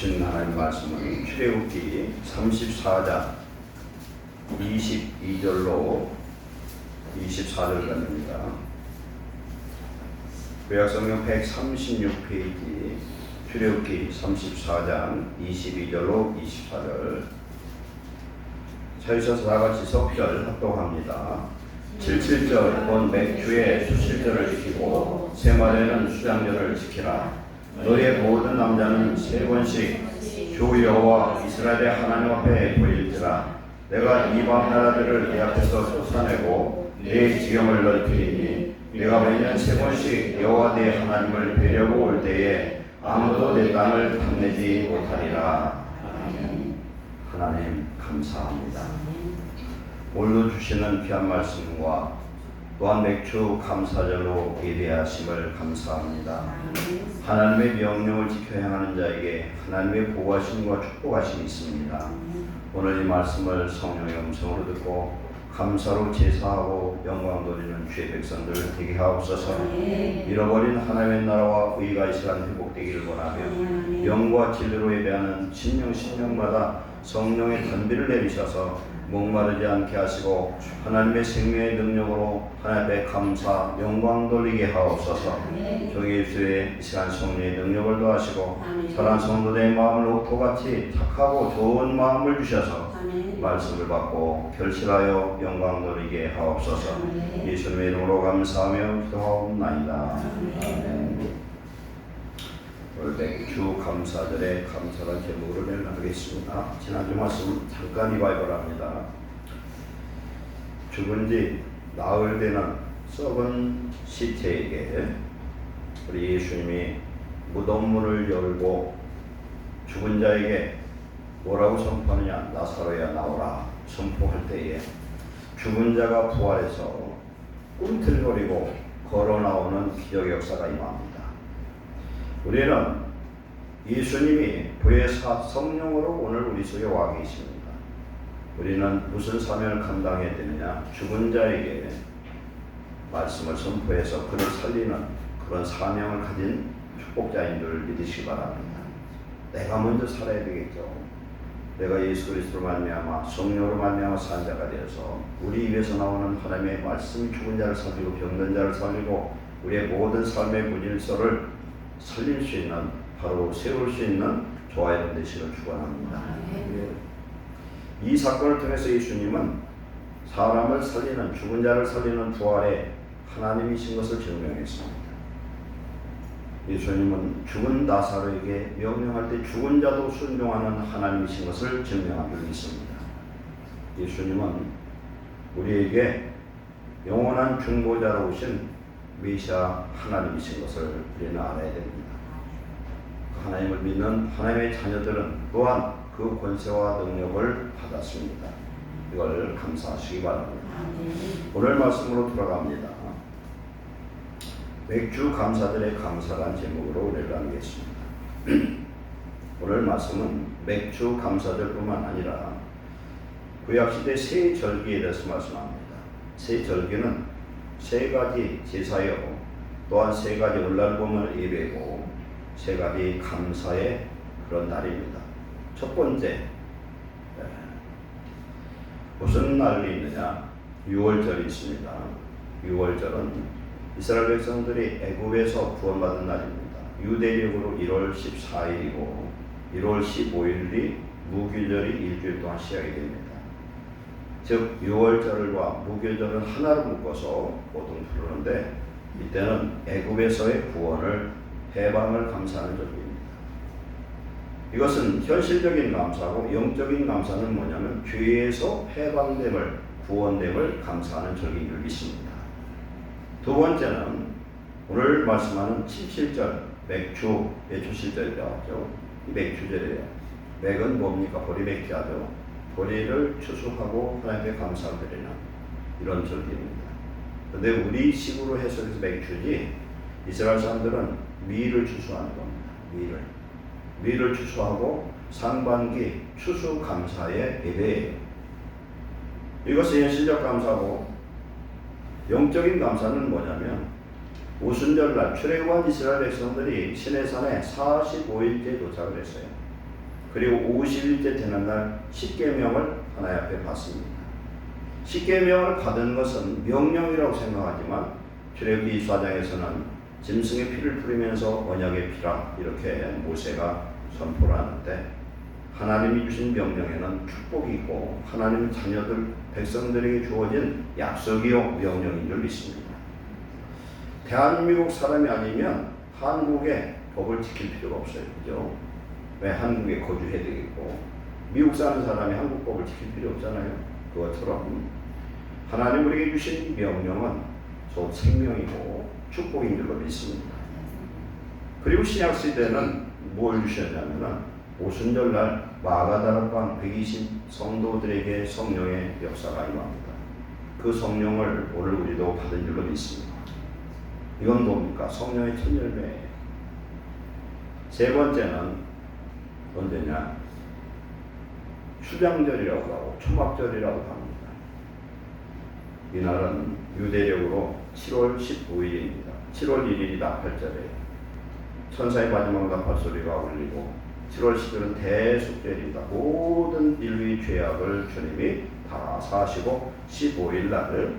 주신 하나님 말씀은 출애굽기 34장 22절로 24절까지입니다. 구약성경 136페이지 출애굽기 34장 22절로 24절. 찾으셔서 다같이 석절 합독합니다. 77절 본 맥주의 수칠절을 지키고 세말에는 수장절을 지키라. 너의 모든 남자는 세 번씩 주 여호와 이스라엘의 하나님 앞에 보일지라. 내가 이방 나라들을 네 앞에서 쫓아내고 네 지경을 넓히리니 내가 매년 세 번씩 여호와 네 하나님을 뵈려고 올 때에 아무도 내 땅을 탐내지 못하리라. 하나님 감사합니다. 오늘도 주시는 귀한 말씀과 또한 맥주 감사절로 예배하심을 감사합니다. 하나님의 명령을 지켜 행하는 자에게 하나님의 보호하심과 축복하심이 있습니다. 오늘 이 말씀을 성령의 음성으로 듣고 감사로 제사하고 영광 돌리는 주의 백성들 되게 하옵소서. 잃어버린 하나님의 나라와 의가 이 시간 회복되기를 원하며 영과 진리로 예배하는 신령마다 성령의 단비를 내리셔서 목마르지 않게 하시고 하나님의 생명의 능력으로 하나님의 감사 영광 돌리게 하옵소서. 저희 예수의 이 시간 성령의 능력을 더하시고 사랑하는 성도들의 마음을 옥토같이 착하고 좋은 마음을 주셔서 말씀을 받고 결실하여 영광 돌리게 하옵소서. 예수님의 이름으로 감사하며 기도하옵나이다. 아멘. 오늘 맥주 감사절의 감사란 제목으로 나누겠습니다. 지난주 말씀 잠깐 리바이벌합니다. 죽은 지 나흘 되는 썩은 시체에게 우리 예수님이 무덤문을 열고 죽은 자에게 뭐라고 선포하느냐? 나사로야 나오라 선포할 때에 죽은 자가 부활해서 꿈틀거리고 걸어 나오는 기적 역사가 임합니다. 우리는 예수님이 부의 성령으로 오늘 우리 속에 와 계십니다. 우리는 무슨 사명을 감당해야 되느냐? 죽은 자에게 말씀을 선포해서 그를 살리는 그런 사명을 가진 축복자인 줄 믿으시기 바랍니다. 내가 먼저 살아야 되겠죠. 내가 예수 그리스도로 말미암아 성령으로 말미암아 산 자가 되어서 우리 입에서 나오는 하나님의 말씀이 죽은 자를 살리고 병든 자를 살리고 우리의 모든 삶의 무질서를 살릴 수 있는, 바로 세울 수 있는 저와 여러분 되시기를 축원합니다. 이 사건을 통해서 예수님은 사람을 살리는, 죽은 자를 살리는 부활의 하나님이신 것을 증명했습니다. 예수님은 죽은 나사로에게 명령할 때 죽은 자도 순종하는 하나님이신 것을 증명한 줄 믿습니다. 예수님은 우리에게 영원한 중보자로 오신 메시아 하나님이신 것을 우리는 알아야 됩니다. 하나님을 믿는 하나님의 자녀들은 또한 그 권세와 능력을 받았습니다. 이걸 감사하시기 바랍니다. 오늘 말씀으로 돌아갑니다. 맥주 감사들의 감사란 제목으로 오늘 나누겠습니다. 오늘 말씀은 맥주 감사절뿐만 아니라 구약시대 세 절기에 대해서 말씀합니다. 세 절기는 세 가지 제사요, 또한 세 가지 올날봄을 예배고 세 가지 감사의 그런 날입니다. 첫 번째, 무슨 날이 있느냐? 유월절이 있습니다. 유월절은 이스라엘 백성들이 애굽에서 구원받은 날입니다. 유대력으로 1월 14일이고 1월 15일이 무교절이 일주일 동안 시작이 됩니다. 즉 유월절과 무교절은 하나로 묶어서 보통 부르는데 이때는 애굽에서의 구원을 해방을 감사하는 절기입니다. 이것은 현실적인 감사고 영적인 감사는 뭐냐면 죄에서 해방됨을, 구원됨을 감사하는 절기인 줄 믿습니다. 두 번째는 오늘 말씀하는 77절 맥주 예초실절이라고 하죠. 이 맥주절이에요. 맥은 뭡니까? 보리 맥주하죠. 보리를 추수하고 하나님께 감사를 드리는 이런 절기입니다. 그런데 우리 식으로 해석해서 맥주지 이스라엘 사람들은 밀을 추수하는 겁니다. 밀을 추수하고 상반기 추수 감사의 예배예요. 이것이 현실적 감사고 영적인 감사는 뭐냐면 오순절날 출애굽한 이스라엘 백성들이 시내산에 45일째 도착을 했어요. 그리고 50일째 되는 날 십계명을 하나님 앞에 받습니다. 십계명을 받은 것은 명령이라고 생각하지만 출애굽기 24장에서는 짐승의 피를 뿌리면서 언약의 피라 이렇게 모세가 선포를 하는데, 하나님이 주신 명령에는 축복이 있고 하나님 자녀들 백성들에게 주어진 약속이요 명령인 줄 믿습니다. 대한민국 사람이 아니면 한국의 법을 지킬 필요가 없어요. 그죠? 왜 한국에 거주해야 되겠고, 미국 사는 사람이 한국 법을 지킬 필요 없잖아요. 그것처럼 하나님 우리에게 주신 명령은 곧 생명이고 축복인 줄로 믿습니다. 그리고 신약시대는 뭘 주셨냐면은 오순절날 마가다락방 120 성도들에게 성령의 역사가 임합니다. 그 성령을 오늘 우리도 받은 줄로 믿습니다. 이건 뭡니까? 성령의 첫 열매예요. 세 번째는 언제냐? 수장절이라고 하고 초막절이라고 합니다. 이날은 유대력으로 7월 15일입니다. 7월 1일이 나팔절이에요. 천사의 마지막 나팔소리가 울리고 7월 10일은 대속절입니다. 모든 인류의 죄악을 주님이 다 사하시고 15일 날을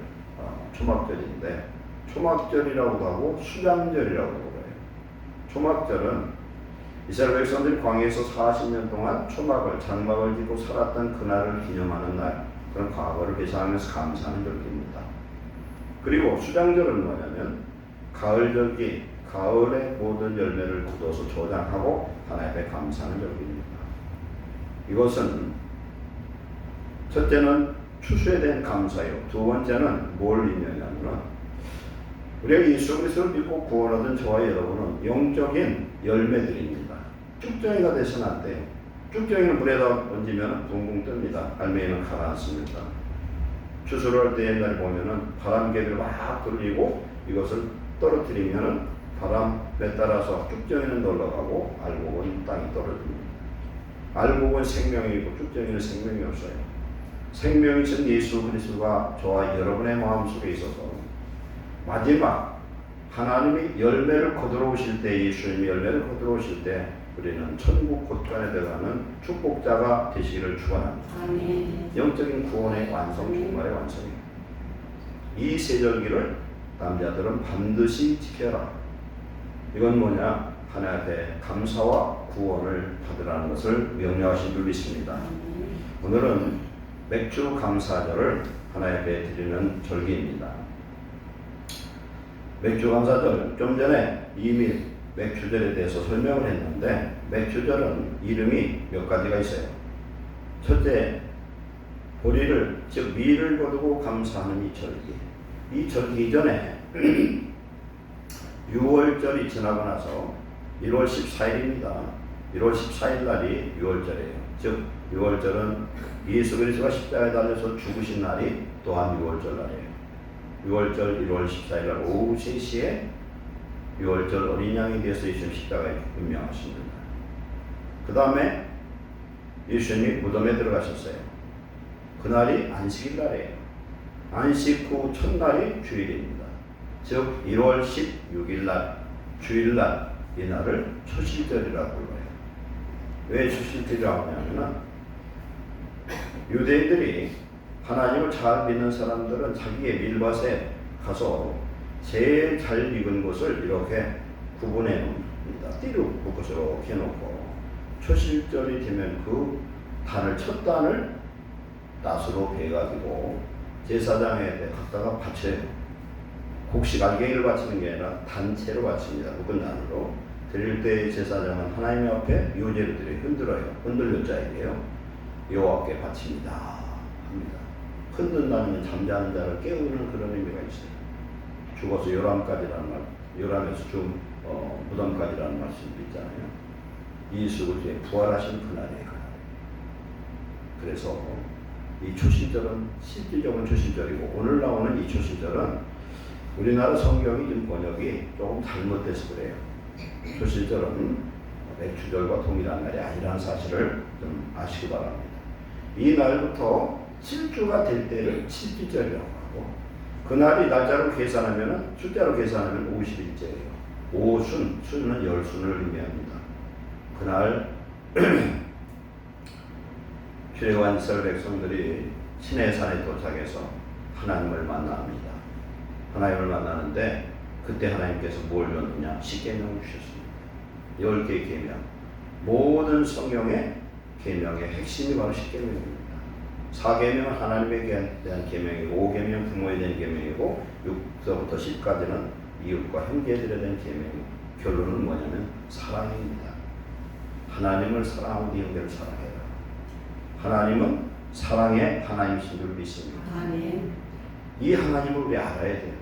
초막절인데, 초막절이라고 하고 수장절이라고 그래요. 초막절은 이스라엘 백성들이 광야에서 40년 동안 초막을 장막을 짓고 살았던 그날을 기념하는 날, 그런 과거를 회상하면서 감사하는 절기입니다. 그리고 수장절은 뭐냐면 가을절기, 가을의 모든 열매를 굳어서 저장하고 하나님 앞에 감사하는 절기입니다. 이것은 첫째는 추수에 대한 감사요. 두 번째는 뭘 의미하냐면 우리가 예수 그리스도를 믿고 구원 얻은 저와 여러분은 영적인 열매들입니다. 쭉정이가 되서는 안 돼요. 쭉정이는 물에다 얹으면 붕붕 뜹니다. 알맹이는 가라앉습니다. 추수를 할 때 옛날에 보면은 바람개비를 막 돌리고 이것을 떨어뜨리면은 바람에 따라서 쭉정이는 놀러가고 알곡은 땅에 떨어집니다. 알곡은 생명이고 쭉정이는 생명이 없어요. 생명이신 예수 그리스도가 저와 여러분의 마음속에 있어서 마지막 하나님이 열매를 거두러 오실 때, 예수님이 열매를 거두러 오실 때 우리는 천국 곳간에 들어가는 축복자가 되시기를 축원합니다. 영적인 구원의 완성, 종말의 완성이에요. 이 세절기를 남자들은 반드시 지켜라. 이건 뭐냐? 하나님 앞에 감사와 구원을 받으라는 것을 명령하신 줄 믿습니다. 오늘은 맥주 감사절을 하나님 앞에 드리는 절기입니다. 맥주 감사절, 좀 전에 이미 맥주절에 대해서 설명을 했는데, 맥주절은 이름이 몇 가지가 있어요. 첫째, 보리를, 즉 미를 거두고 감사하는 이 절기. 이 절기 이전에 6월절이 지나고 나서 1월 14일입니다. 1월 14일 날이 6월절이에요. 즉 6월절은 예수 그리스도가 십자가에 달려서 죽으신 날이 또한 6월절 날이에요. 6월절 1월 14일 날 오후 3시에 6월절 어린 양이 되어서 예수님 십자가에 운명하십니다. 그 다음에 예수님이 무덤에 들어가셨어요. 그날이 안식일 날이에요. 안식 후 첫날이 주일입니다. 즉 1월 16일 날 주일날, 이 날을 초실절이라고 불러요. 왜 초실절이라고 하냐면 유대인들이 하나님을 잘 믿는 사람들은 자기의 밀밭에 가서 제일 잘 익은 것을 이렇게 구분해 놓습니다. 띠로 묶어서 이렇게 해놓고 초실절이 되면 그 단을, 첫 단을 낫으로 베가지고 제사장에 갖다가 바쳐요. 곡식 알갱이를 바치는 게 아니라 단체로 바칩니다. 묵은 단으로. 드릴 때 제사장은 하나님 앞에 요제를 드려 흔들어요. 흔들려 자에게요. 여호와께 바칩니다 합니다. 흔든다는 건 잠자는 자를 깨우는 그런 의미가 있어요. 죽어서 요람까지라는 말, 요람에서 무덤까지라는 말씀도 있잖아요. 예수 그리스도의 부활하신 그날이에요. 그래서 이 초실절은 실질적인 초실절이고, 오늘 나오는 이 초실절은 우리나라 성경이 좀 번역이 조금 잘못돼서 그래요. 초실절은 맥주절과 동일한 날이 아니라는 사실을 좀 아시기 바랍니다. 이 날부터 7주가 될 때를 칠주절이라고 하고, 그날이 날짜로 계산하면, 숫자로 계산하면 50일째예요. 5순, 순은 열순을 의미합니다. 그날 출애굽한 이스라엘 백성들이 시내산에 도착해서 하나님을 만납니다. 하나님을 만나는데 그때 하나님께서 뭘 줬느냐? 십계명을 주셨습니다. 10개의 계명. 모든 성경의 계명의 핵심이 바로 십계명입니다. 4계명은 하나님에 대한 계명이고 5계명은 부모에 대한 계명이고 6서부터 10까지는 이웃과 형제들에 대한 계명이고 결론은 뭐냐면 사랑입니다. 하나님을 사랑하고 네 형제를 사랑해라. 하나님은 사랑의 하나님이신 줄 믿습니다. 아멘. 이 하나님을 우리 알아야 돼요.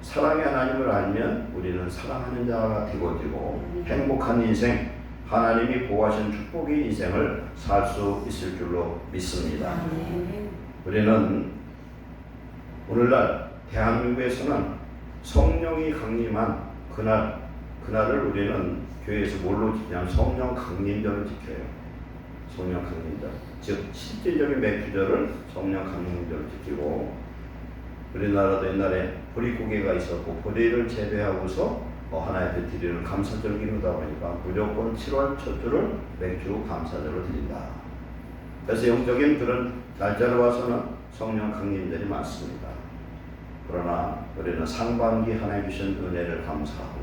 사랑의 하나님을 알면 우리는 사랑하는 자가 되고 행복한 인생, 하나님이 보호하신 축복의 인생을 살 수 있을 줄로 믿습니다. 아멘. 우리는 오늘날 대한민국에서는 성령이 강림한 그날을 우리는 교회에서 뭘로 지키냐면 성령 강림절을 지켜요. 성령 강림절. 즉 실질적인 매주절을 성령 강림절을 지키고, 우리나라도 옛날에 보릿고개가 있었고 보리를 재배하고서 하나님께 드리는 감사절 기르다 보니까 무조건 7월 첫 주를 맥주 감사절로 드린다. 그래서 영적인 그런 날짜로 와서는 성령 강림절이 많습니다. 그러나 우리는 상반기 하나님 주신 은혜를 감사하고,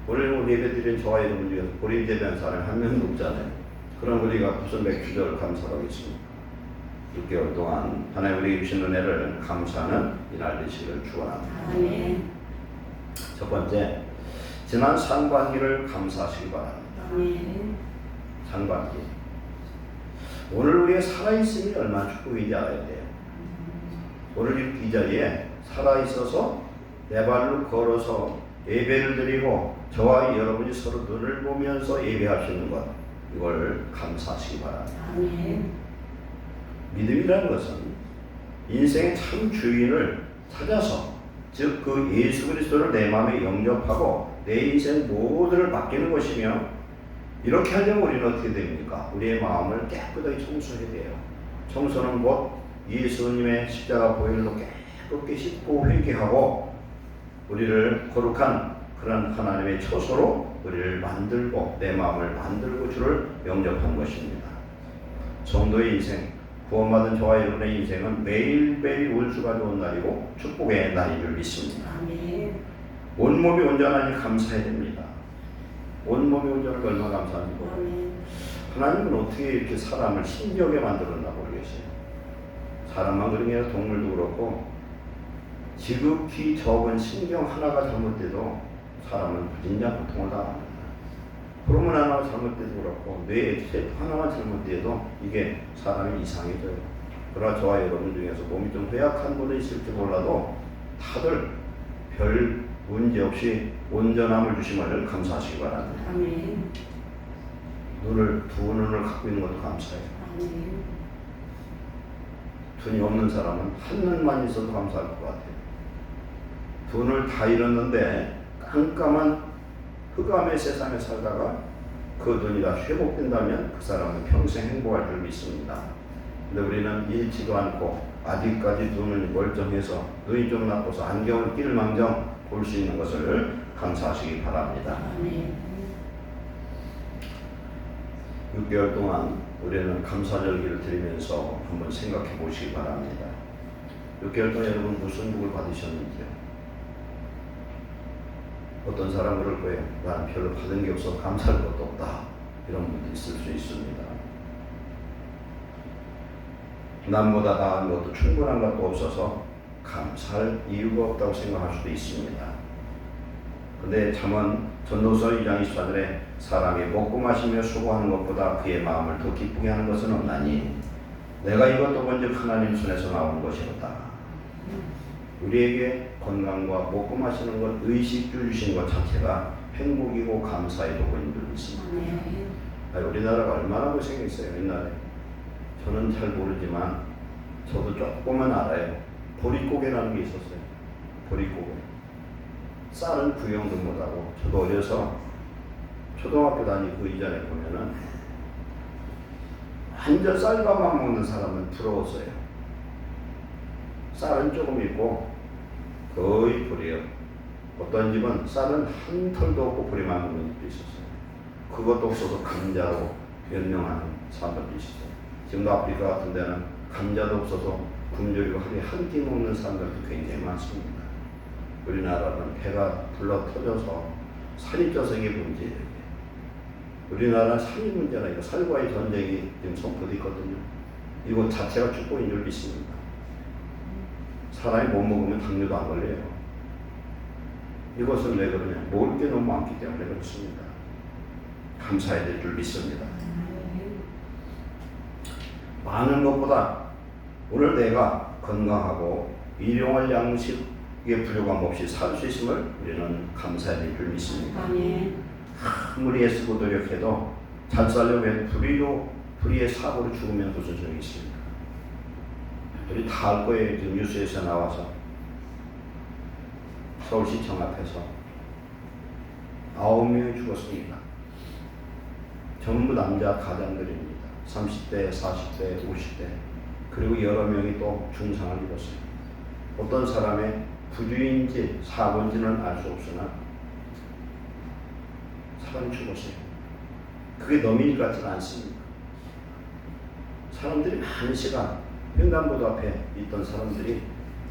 오늘 예배 드린 저와 여러분 중에서 보리 재배한 사람이 한 명도 없잖아요. 그럼 우리가 무슨 맥주절 감사하겠습니까? 6개월 동안 하나님 우리에게 주신 은혜를 감사하는 이날 되시기를 축원합니다. 아멘. 첫 번째, 지난 상반기를 감사하시기 바랍니다. 아멘. 상반기. 오늘 우리가 살아있음이 얼마나 축복인지 알아야 돼요. 오늘 이 자리에 살아있어서 내 발로 걸어서 예배를 드리고 저와 여러분이 서로 눈을 보면서 예배할 수 있는 것, 이걸 감사하시기 바랍니다. 아멘. 믿음이라는 것은 인생의 참 주인을 찾아서, 즉 그 예수 그리스도를 내 마음에 영접하고 내 인생 모두를 맡기는 것이며, 이렇게 하려면 우리는 어떻게 됩니까? 우리의 마음을 깨끗하게 청소해야 돼요. 청소는 곧 예수님의 십자가 보혈로 깨끗게 씻고 회개하고 우리를 거룩한 그런 하나님의 처소로 우리를 만들고 내 마음을 만들고 주를 영접한 것입니다. 성도의 인생, 구원받은 저와 여러분의 인생은 매일매일 운수가 좋은 날이고 축복의 날인 줄 믿습니다. 아멘. 온몸이 온전하니 감사해야 됩니다. 온몸이 온전하니 얼마나 감사한지 모르겠어요. 아멘. 하나님은 어떻게 이렇게 사람을 신기하게 만들었나 모르겠어요. 사람만 그런 게 아니라 동물도 그렇고, 지극히 적은 신경 하나가 잘못돼도 사람은 무진장 고통을 당합니다. 호르몬 하나가 잘못돼도 그렇고 뇌의 세포 하나가 잘못돼도 이게 사람이 이상해져요. 그러나 저와 여러분 중에서 몸이 좀 허약한 분이 있을지 몰라도 다들 별 문제 없이 온전함을 주심을 감사하시기 바랍니다. 아멘. 두 눈을 갖고 있는 것도 감사해요. 아멘. 눈이 없는 사람은 한 눈만 있어도 감사할 것 같아요. 두 눈을 다 잃었는데 깜깜한 흑암의 세상에 살다가 그 눈이 다 회복된다면 그 사람은 평생 행복할 줄 믿습니다. 근데 우리는 잃지도 않고 아직까지 눈이 멀쩡해서 눈이 좀 나빠서 안경을 낄 망정 볼 수 있는 것을 감사하시기 바랍니다. 아멘. 6개월 동안 우리는 감사절기를 드리면서 한번 생각해 보시기 바랍니다. 6개월 동안 여러분 무슨 복을 받으셨는지요? 어떤 사람 그럴 거예요. 나는 별로 받은 게 없어 감사할 것도 없다. 이런 분도 있을 수 있습니다. 남보다 나은 것도 충분한 것도 없어서 감사할 이유가 없다고 생각할 수도 있습니다. 근데 잠언 전도서 2장 24절에 사람이 먹고 마시며 수고하는 것보다 그의 마음을 더 기쁘게 하는 것은 없나니 내가 이것도 본즉 하나님 손에서 나온 것이었다. 우리에게 건강과 먹고 마시는 것, 의식주 주신 것 자체가 행복이고 감사의 도구인 줄 믿습니다. 우리나라가 얼마나 고생했어요. 옛날에 저는 잘 모르지만 저도 조금은 알아요. 보릿고개라는 게 있었어요. 보릿고개. 쌀은 구경도 못하고, 저도 어려서 초등학교 다니고 그 이전에 보면은 완전 쌀밥만 먹는 사람은 부러웠어요. 쌀은 조금 있고 거의 보리요. 어떤 집은 쌀은 한 털도 없고 보리만 먹는 집도 있었어요. 그것도 없어서 감자로 연명하는 사람들도 있었어요. 지금도 아프리카 같은 데는 감자도 없어서 굶주리고 하루에 한 끼 먹는 사람들도 굉장히 많습니다. 우리나라는 배가 불러 터져서 살이 쪄서 이게 문제예요. 우리나라는 살이 문제라 이거 살과의 전쟁이 지금 선포되어 있거든요. 이거 자체가 축복인 줄 믿습니다. 사람이 못 먹으면 당뇨도 안 걸려요. 이것은 왜 그러냐? 먹을 게 너무 많기 때문에 그렇습니다. 감사해야 될 줄 믿습니다. 많은 것보다 오늘 내가 건강하고 일용할 양식의 부족함 없이 살 수 있음을 우리는 감사해야 될 줄 믿습니다. 아무리 애쓰고 노력해도 잘 살려고 해도 불의의 사고로 죽으면 무슨 소용이 있습니까? 우리 다 알 거예요. 지금 뉴스에서 나와서 서울시청 앞에서 9명이 죽었습니다. 전부 남자 가장들입니다. 30대, 40대, 50대 그리고 여러 명이 또 중상을 입었어요. 어떤 사람의 부주의인지 사고인지는 알 수 없으나 사람이 죽었어요. 그게 넘일 것 같지는 않습니다. 사람들이 많은 시간 횡단보도 앞에 있던 사람들이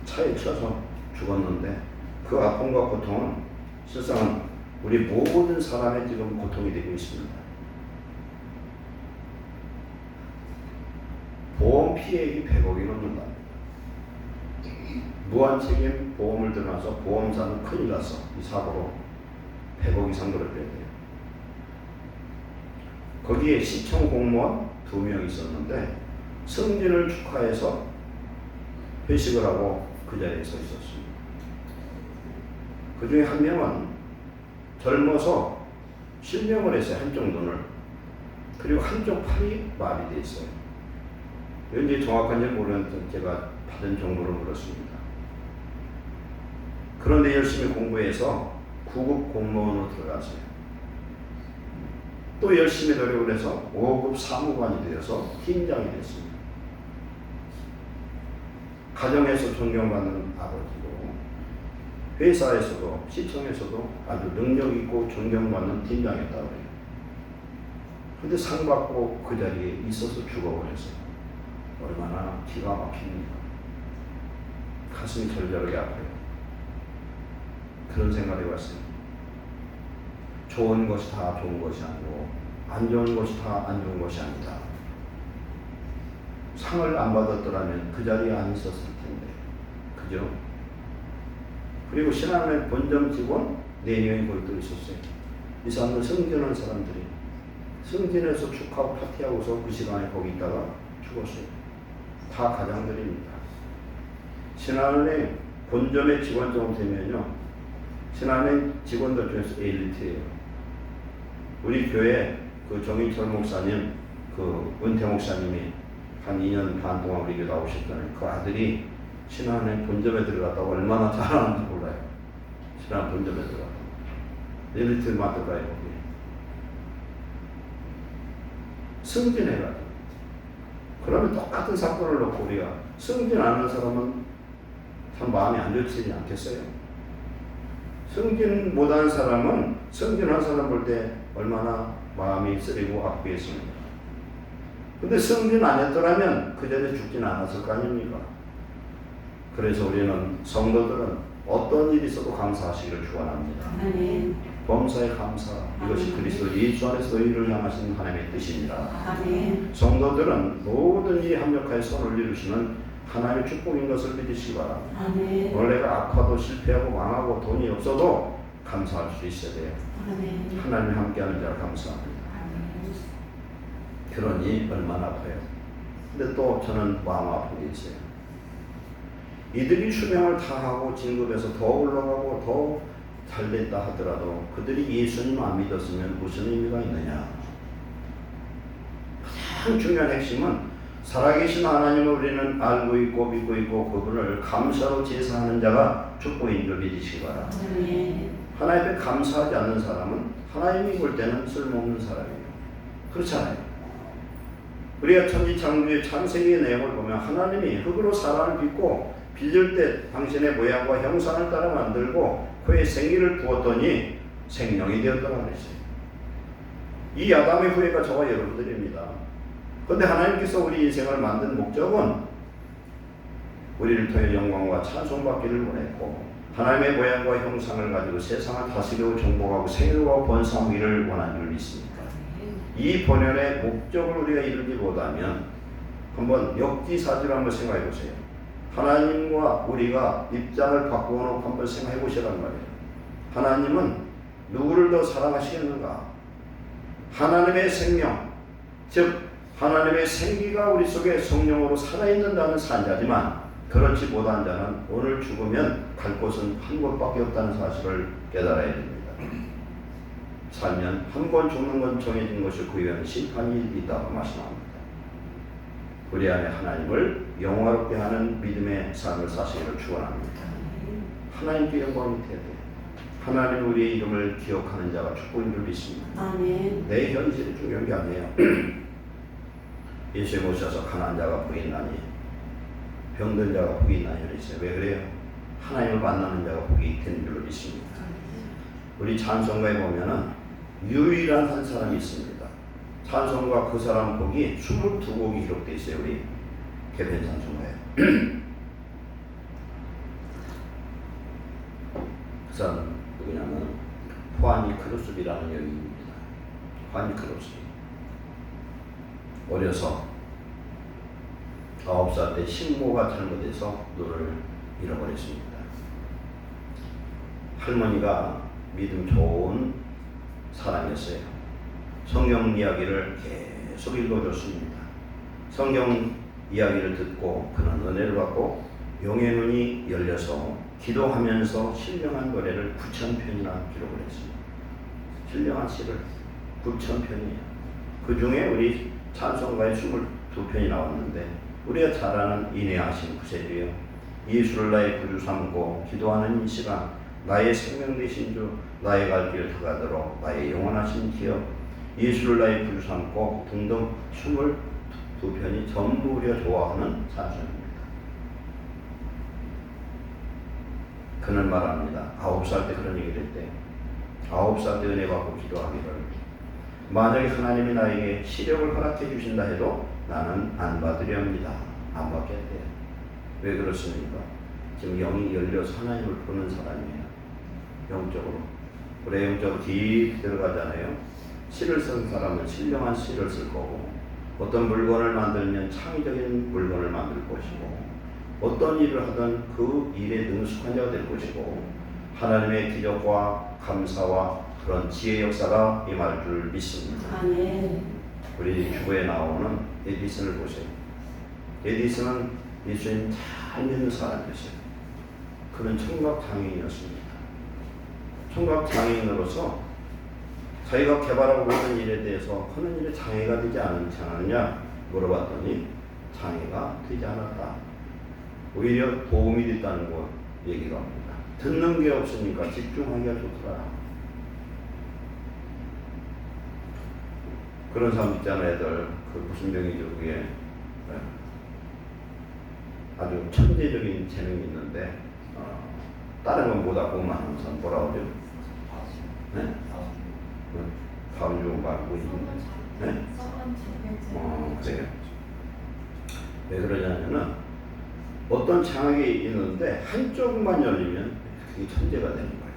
차에 치여서 죽었는데 그 아픔과 고통은 실상은 우리 모든 사람의 지금 고통이 되고 있습니다. 보험 피해액이 100억이 넘는다. 무한책임 보험을 들어서 보험사는 큰일 났어. 이 사고로 100억 이상 들어줘야 돼요. 거기에 시청 공무원 2명 있었는데 승진을 축하해서 회식을 하고 그 자리에 서 있었습니다. 그 중에 한 명은 젊어서 실명을 했어요. 한쪽 눈을. 그리고 한쪽 팔이 마비되어 있어요. 이제 정확한지 모르는데 제가 받은 정보를 물었습니다. 그런데 열심히 공부해서 9급 공무원으로 들어갔어요. 또 열심히 노력을 해서 5급 사무관이 되어서 팀장이 됐습니다. 가정에서 존경받는 아버지고 회사에서도 시청에서도 아주 능력 있고 존경받는 팀장이었다고 해요. 그런데 상 받고 그 자리에 있어서 죽어버렸어요. 얼마나 기가 막힙니까? 가슴이 절절하게 아파요. 그런 생각이 왔어요. 좋은 것이 다 좋은 것이 아니고 안 좋은 것이 다 안 좋은 것이 아니다. 상을 안 받았더라면 그 자리에 안 있었을 텐데. 그죠? 그리고 신한은행 본점 직원 4명이 거기 또 있었어요. 이 사람은 승진한 사람들이 승진해서 축하하고 파티하고서 그 시간에 거기 있다가 죽었어요. 다 가장들입니다. 신한은행 본점의 직원 정도 되면요. 신한은행 직원들 중에서 엘리트예요. 우리 교회 그 정인철 목사님, 그 은퇴 목사님이 한 2년 반 동안 우리 교회 나오셨잖아요. 그 아들이 신한은행 본점에 들어갔다고 얼마나 잘하는지 몰라요. 신한 본점에 들어갔다고. 엘리트 만들어요, 거기. 승진해가지고. 그러면 똑같은 사건을 놓고 우리가 승진 안 하는 사람은 참 마음이 안 좋지 않겠어요? 승진 못한 사람은 승진한 사람 볼 때 얼마나 마음이 쓰리고 아프겠습니까? 근데 승진 안 했더라면 그 전에 죽진 않았을 거 아닙니까? 그래서 우리는 성도들은 어떤 일이 있어도 감사하시기를 축원합니다. 범사에 감사, 이것이 그리스도 예수 안에서 너희를 향하신 하나님의 뜻입니다. 성도들은 모든 일이 합력하여 선을 이루시는 하나님의 축복인 것을 믿으시기 바랍니다. 오늘 내가 아파도 실패하고 망하고 돈이 없어도 감사할 수 있어야 돼요. 하나님 함께하는 자를 감사합니다. 그러니 얼마나 아파요. 근데 또 저는 마음 아픈 게 있어요. 이들이 수명을 다하고 진급해서 더 올라가고 더 잘됐다 하더라도 그들이 예수님 안 믿었으면 무슨 의미가 있느냐. 가장 중요한 핵심은 살아계신 하나님을 우리는 알고 있고 믿고 있고 그분을 감사로 제사하는 자가 축복인 줄 믿으시기 바랍니다. 하나님 앞에 감사하지 않는 사람은 하나님이 볼 때는 쓸모없는 사람이에요. 그렇잖아요. 우리가 천지창조의 창세기의 내용을 보면 하나님이 흙으로 사람을 빚고 빚을 때 당신의 모양과 형상을 따라 만들고 그의 생기를 부었더니 생명이 되었다고 그랬어요. 이 아담의 후예가 저와 여러분들입니다. 그런데 하나님께서 우리 인생을 만든 목적은 우리를 통해 영광과 찬송받기를 원했고 하나님의 모양과 형상을 가지고 세상을 다스리고 정복하고 생일과 번성하기를 원한 줄 믿습니다. 이 본연의 목적을 우리가 이루지 못하면 한번 역지사지로 한번 생각해 보세요. 하나님과 우리가 입장을 바꾸어 놓고 한번 생각해 보시란 말이에요. 하나님은 누구를 더 사랑하시겠는가? 하나님의 생명, 즉 하나님의 생기가 우리 속에 성령으로 살아있는다는 산자지만 그렇지 못한 자는 오늘 죽으면 갈 곳은 한 곳밖에 없다는 사실을 깨달아야 됩니다. 살면 한 번 죽는 건 정해진 것이 그 이후에는 심판이 있다고 말씀합니다. 우리 안에 하나님을 영화롭게 하는 믿음의 삶을 사시기를 축원합니다. 하나님께 영광이 돼야 돼요. 하나님 우리의 이름을 기억하는 자가 축복인 줄 믿습니다. 아멘. 내 현실이 중요한 게 아니에요. 예수에 모셔서 가난한 자가 복이 있나니 병든 자가 복이 있나니 그랬어요. 왜 그래요? 하나님을 만나는 자가 복이 있는 줄로 믿습니다. 우리 찬송가에 보면은 유일한 한 사람이 있습니다. 찬송가 그 사람 곡이 22곡이 기록되어 있어요. 우리 개편 찬송가에. 그 사람 누구냐면 후아니 크루스비라는 여인입니다. 후아니 크루스비. 어려서 9살 때 식모가 잘못해서 눈을 잃어버렸습니다. 할머니가 믿음 좋은 사람이었어요. 성경 이야기를 계속 읽어줬습니다. 성경 이야기를 듣고 그는 은혜를 받고 영의 눈이 열려서 기도하면서 신령한 노래를 9,000편이나 기록을 했습니다. 신령한 시를 9,000편이에요. 그 중에 우리 찬송가에 22편이 나왔는데 우리가 잘 아는 인내하신 구세주여 예수를 나의 구주 삼고 기도하는 이 시간 나의 생명 되신 주 나의 갈 길을 다가도록 나의 영원하신 기업 예수를 나의 구주 삼고 등등 22편이 전부 우리가 좋아하는 찬송입니다. 그는 말합니다. 9살 때 그런 얘기를 했대. 9살 때 은혜 받고 기도하기를 만약에 하나님이 나에게 시력을 허락해 주신다 해도 나는 안 받으려 합니다. 안 받겠대요. 왜 그렇습니까? 지금 영이 열려서 하나님을 보는 사람이에요. 영적으로. 우리 영적으로 깊이 들어가잖아요. 시를 쓴 사람은 신령한 시를 쓸 거고 어떤 물건을 만들면 창의적인 물건을 만들 것이고 어떤 일을 하든 그 일에 능숙한 자가 될 것이고 하나님의 기적과 감사와 그런 지혜 역사가 임할 줄 믿습니다. 아멘. 우리 주보에 나오는 에디슨을 보세요. 에디슨은 예수님 잘 믿는 사람이었어요. 그는 청각 장애인이었습니다. 청각 장애인으로서 자기가 개발하고 있는 일에 대해서 하는 일에 장애가 되지 않느냐 물어봤더니 장애가 되지 않았다. 오히려 도움이 됐다는 거 얘기가 합니다. 듣는 게 없으니까 집중하기가 좋더라. 그런 사람 있잖아요. 애들 그 무슨 병이죠 그게 아주 천재적인 재능이 있는데 다른 건 못하고 하는 사람 뭐라 그러죠? 네? 다음 말고 있는데 네? 그래요. 왜 그러냐면은 어떤 장학이 있는데 한쪽만 열리면 그게 천재가 되는 거예요.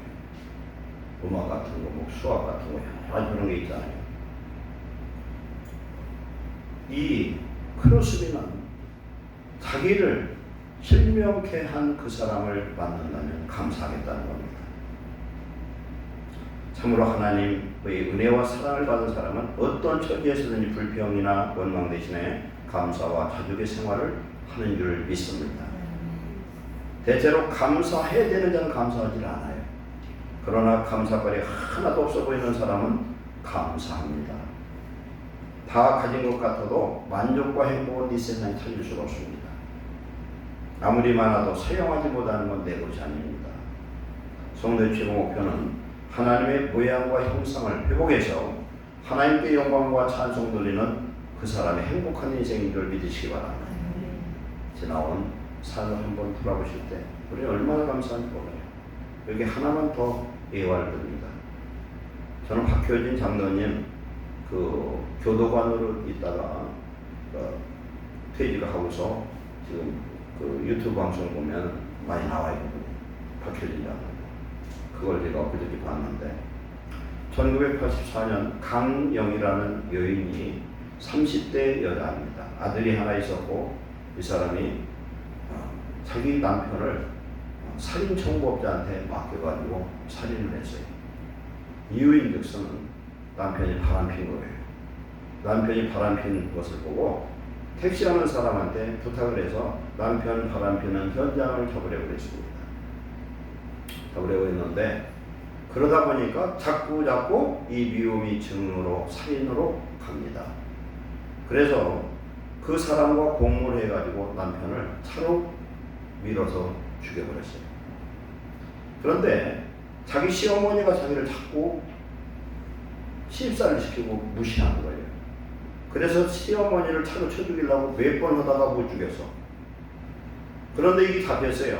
음악 같은 거, 뭐 수학 같은 거 아주 그런 게 있잖아요. 이 크로스비는 자기를 실명케 한 그 사람을 만난다면 감사하겠다는 겁니다. 참으로 하나님의 은혜와 사랑을 받은 사람은 어떤 처지에서든지 불평이나 원망 대신에 감사와 자족의 생활을 하는 줄 믿습니다. 대체로 감사해야 되는 자는 감사하지 않아요. 그러나 감사거리 하나도 없어 보이는 사람은 감사합니다. 다 가진 것 같아도 만족과 행복은 이 세상에 찾을 수가 없습니다. 아무리 많아도 사용하지 못하는 건 내 것이 아닙니다. 성도의 최고 목표는 하나님의 모양과 형상을 회복해서 하나님께 영광과 찬송 돌리는 그 사람의 행복한 인생인 줄 믿으시기 바랍니다. 지나온 삶을 한번 돌아보실 때 우리는 얼마나 감사한지 몰라요. 여기 하나만 더 예화를 듭니다. 저는 박효진 장로님 그 교도관으로 있다가 퇴직을 하고서 지금 그 유튜브 방송 보면 많이 나와 있거든요. 박효진이라는 그걸 제가 그저께 봤는데 1984년 강영이라는 여인이 30대 여자입니다. 아들이 하나 있었고 이 사람이 자기 남편을 살인 청부업자한테 맡겨가지고 살인을 했어요. 이유인즉슨 남편이 바람핀 거예요. 남편이 바람핀 것을 보고 택시하는 사람한테 부탁을 해서 남편 바람피는 현장을 잡으려고 했습니다. 잡으려고 했는데 그러다 보니까 자꾸 이 미움이 증으로 살인으로 갑니다. 그래서 그 사람과 공모를 해가지고 남편을 차로 밀어서 죽여버렸어요. 그런데 자기 시어머니가 자기를 자꾸 시집살이를 시키고 무시하는 거예요. 그래서 시어머니를 차로 쳐 죽이려고 몇 번 하다가 못 죽였어. 그런데 이게 잡혔어요.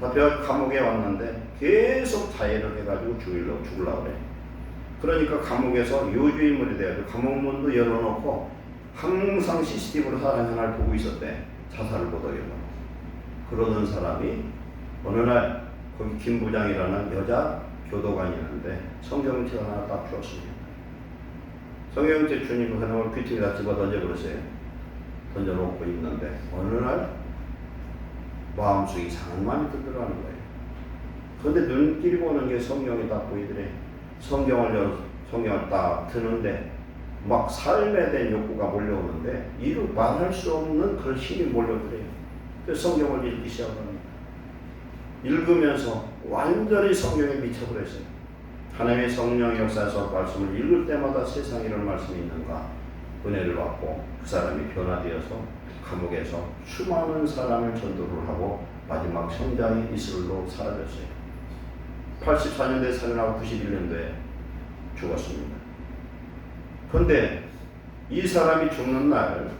잡혀 감옥에 왔는데 계속 자해를 해가지고 죽이려고 그래. 그러니까 감옥에서 요주인물이 돼가지고 감옥문도 열어놓고 항상 CCTV로 사람 하나를 보고 있었대. 자살을 못하겠다고. 그러던 사람이 어느 날 거기 김 부장이라는 여자 교도관이 있는데 성경책 하나 딱 주었습니다. 성경책 주니 그 사람을 귀퉁이다 집어 던져버렸어요. 던져놓고 있는데 어느 날 마음속에 이상한 마음이 들더라는 거예요. 그런데 눈길이 보는 게 성경이 딱 보이더래. 성경을 딱 드는데 막 삶에 대한 욕구가 몰려오는데 이루 말할 수 없는 그런 힘이 몰려오더래요. 그래서 성경을 읽기 시작합니다. 읽으면서 완전히 성경에 미쳐버렸어요. 하나님의 성령의 역사에서 말씀을 읽을 때마다 세상에 이런 말씀이 있는가 은혜를 받고 그 사람이 변화되어서 감옥에서 수많은 사람을 전도를 하고 마지막 성장의 이슬로 사라졌어요. 84년도에 살인하고 91년도에 죽었습니다. 그런데 이 사람이 죽는 날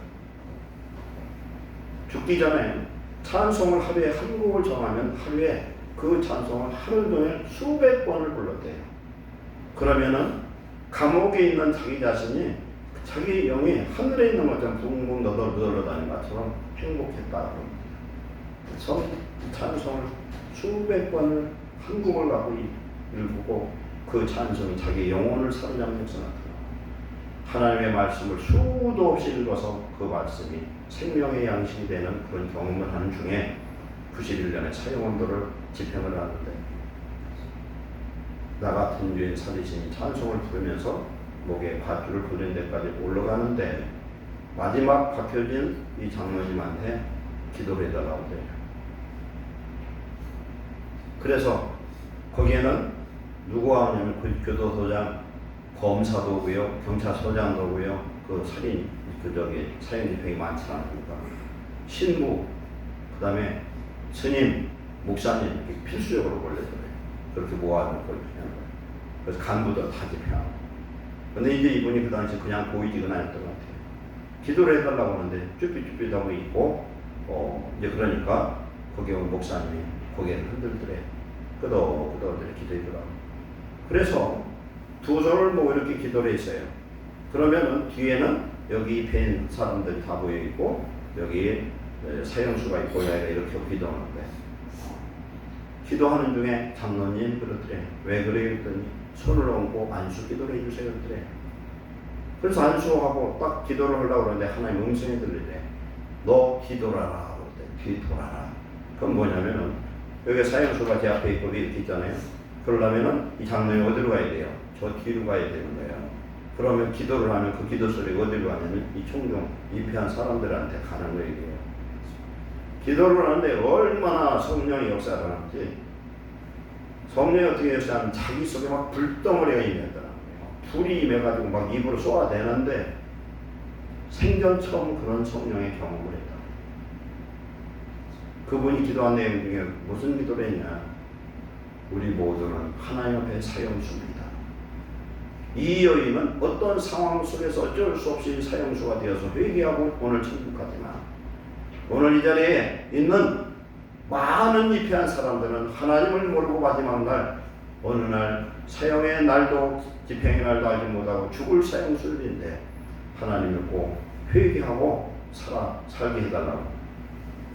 죽기 전에 찬송을 하루에 한 곡을 정하면 하루에 그 찬송을 하루 종일 수백 번을 불렀대요. 그러면은 감옥에 있는 자기 자신이 자기 영이 하늘에 있는 것처럼 붕붕 너덜너덜하다는 것처럼 행복했다고. 그래서 찬송을 수백 번을 한 곡을 갖고 읽고 그 찬송이 자기 영혼을 사로잡는 역사가 나타나요. 하나님의 말씀을 수도 없이 읽어서 그 말씀이 생명의 양식이 되는 그런 경험을 하는 중에 91년에 사형원도를 집행을 하는데 나 같은 주인 살리시니 찬송을 부르면서 목에 밧줄을 굴린 데까지 올라가는데 마지막 박효진 이 장로님한테 기도를 해달라고 해요. 그래서 거기에는 누구가 오냐면 그 교도소장, 검사도 오고요, 경찰서장도 오고요, 그 살인, 사형 집행이 많지 않으니까 신부, 그 다음에 스님, 목사님 이렇게 필수적으로 걸려들어요. 그렇게 모아놓고 이렇게 하는 거예요. 그래서 간부들 다 집행하고. 근데 이제 이분이 그 당시 그냥 보이지가 않았던 것 같아요. 기도를 해달라고 하는데 쭈삣쭈삣하고 있고, 이제 그러니까 거기 온 목사님이 고개를 흔들더래. 끄덕끄덕 이렇게 기도하더라고요. 그래서 두 손을 모으고 이렇게 기도를 했어요. 그러면은 뒤에는 여기 뵌 사람들이 다 모여 있고 여기 사형수가 있고 이렇게 기도하는데 기도하는 중에 장로님 그러더래. 왜 그래요? 했더니 손을 얹고 안수 기도를 해주세요. 그러더래. 그래서 안수하고 딱 기도를 하려고 그러는데 하나님 음성이 들리래. 너 기도라라. 그러더래. 기도라라. 그건 뭐냐면은 여기 사형수가 제 앞에 있고 이렇게 있잖아요. 그러려면은 이 장로님 어디로 가야 돼요? 저 뒤로 가야 되는 거예요. 그러면 기도를 하면 그 기도 소리가 어디로 가냐면 이 총종, 입회한 사람들한테 가는 거예요. 기도를 하는데 얼마나 성령의 역사가 하는지 성령이 어떻게 역사하면 자기 속에 막 불덩어리가 임했더라고요. 불이 임해가지고 막 입으로 쏟아내는데 생전 처음 그런 성령의 경험을 했다. 그분이 기도한 내용 중에 무슨 기도를 했냐? 우리 모두는 하나님 앞에 사형수입니다. 이 여인은 어떤 상황 속에서 어쩔 수 없이 사형수가 되어서 회개하고 오늘 천국 가지만 오늘 이 자리에 있는 많은 입회한 사람들은 하나님을 모르고 마지막 날 어느 날 사형의 날도 집행의 날도 알지 못하고 죽을 사형수인데 하나님을 꼭 회개하고 살게 해달라고.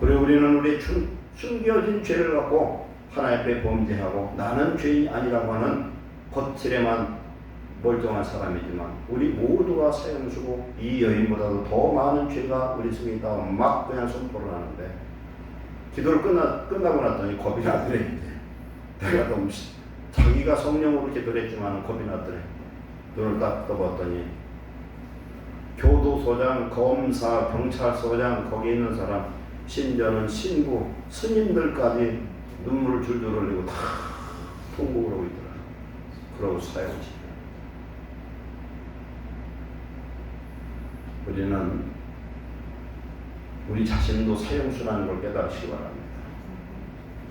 그리고 우리는 우리의 숨겨진 죄를 갖고 하나님 앞에 범죄하고 나는 죄인이 아니라고 하는 겉으로만 멀쩡한 사람이지만 우리 모두가 사형수고 이 여인보다도 더 많은 죄가 우리 속에 있다고 막 그냥 선포를 하는데 기도를 끝나고 났더니 겁이 나더래. 내가 너무 자기가 성령으로 기도를 했지만 겁이 나더래. 눈을 딱 떠봤더니 교도소장, 검사, 경찰서장 거기 있는 사람 심지어는 신부, 스님들까지 눈물을 줄줄 흘리고 다 통곡을 하고 있더라. 그러고 사형시켜. 우리는 우리 자신도 사형수라는 걸 깨달으시기 바랍니다.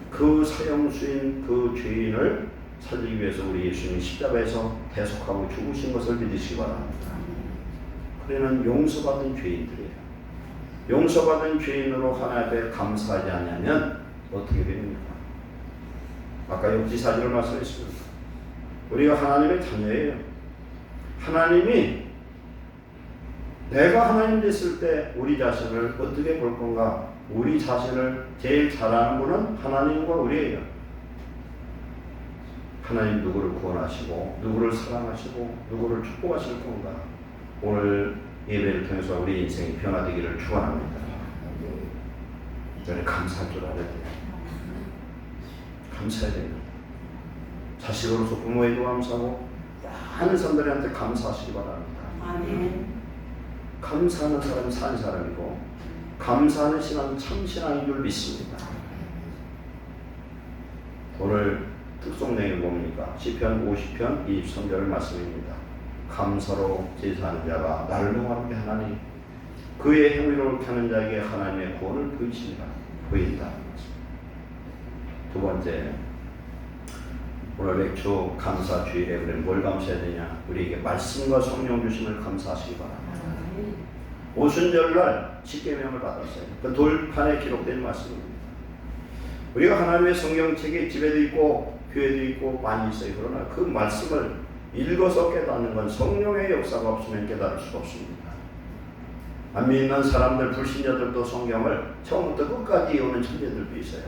그 사형수인 그 죄인을 살리기 위해서 우리 예수님이 십자가에서 대속하고 죽으신 것을 믿으시기 바랍니다. 우리는 용서받은 죄인들이에요. 용서받은 죄인으로 하나님 앞에 감사하지 않으면 어떻게 됩니까? 아까 역지사지를 말씀했습니다. 우리가 하나님의 자녀예요. 하나님이 내가 하나님 됐을 때 우리 자신을 어떻게 볼 건가? 우리 자신을 제일 잘 아는 분은 하나님과 우리예요. 하나님 누구를 구원하시고 누구를 사랑하시고 누구를 축복하실 건가? 오늘 예배를 통해서 우리 인생이 변화되기를 축원합니다. 저는 감사할 줄 알아야 돼요. 감사해야 됩니다. 자식으로서 부모에도 감사하고 많은 사람들한테 감사하시기 바랍니다. 아멘. 감사하는 사람은 산 사람이고 감사하는 신앙은 참 신앙인 줄 믿습니다. 오늘 특송 내용이 뭡니까? 시편 50편 23절 말씀입니다. 감사로 제사하는 자가 나를 용하게 하나니 그의 행위를 하는 자에게 하나님의 구원을 보인다. 두 번째, 오늘 맥주 감사 주일에 우리는 뭘 감사해야 되냐? 우리에게 말씀과 성령 주심을 감사하시기 바랍니다. 오순절날 십계명을 받았어요. 그 돌판에 기록된 말씀입니다. 우리가 하나님의 성경책이 집에도 있고 교회도 있고 많이 있어요. 그러나 그 말씀을 읽어서 깨닫는 건 성령의 역사가 없으면 깨달을 수가 없습니다. 안 믿는 사람들, 불신자들도 성경을 처음부터 끝까지 외우는 천재들도 있어요.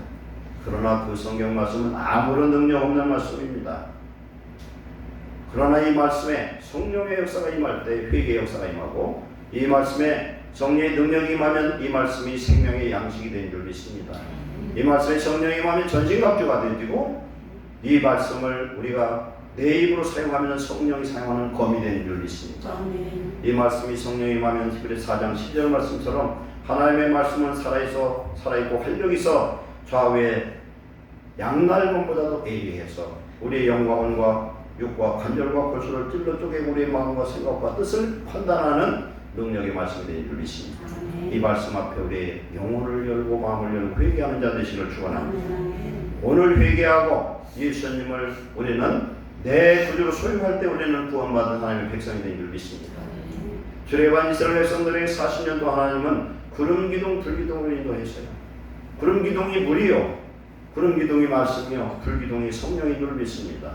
그러나 그 성경 말씀은 아무런 능력 없는 말씀입니다. 그러나 이 말씀에 성령의 역사가 임할 때 회개의 역사가 임하고 이 말씀에 성령의 능력이 임하면 이 말씀이 생명의 양식이 되는 줄 믿습니다. 이 말씀에 성령이 임하면 전신갑주가 되어지고 이 말씀을 우리가 내 입으로 사용하면 성령이 사용하는 검이 되는 줄 믿습니다. 이 말씀이 성령이 임하면 히브리서 4장 10절 말씀처럼 하나님의 말씀은 살아있고 활력이 있어 좌우에 양날검보다도 예리해서 우리의 영광과 육과 관절과 골수를 찔러 쪼개고 우리의 마음과 생각과 뜻을 판단하는 능력의 말씀이 되는 줄 믿습니다. 이 말씀 앞에 우리의 영혼을 열고 마음을 열고 회개하는 자 되시기를 축원합니다. 오늘 회개하고 예수님을 우리는 내 구주로 소유할 때 우리는 구원받은 하나님의 백성이 되는 줄 믿습니다. 출애굽한 이스라엘 백성들에게 40년 동안 하나님은 구름기둥, 불기둥을 인도했어요. 구름기둥이 물이요, 구름기둥이 말씀이요, 불기둥이 성령인 줄 믿습니다.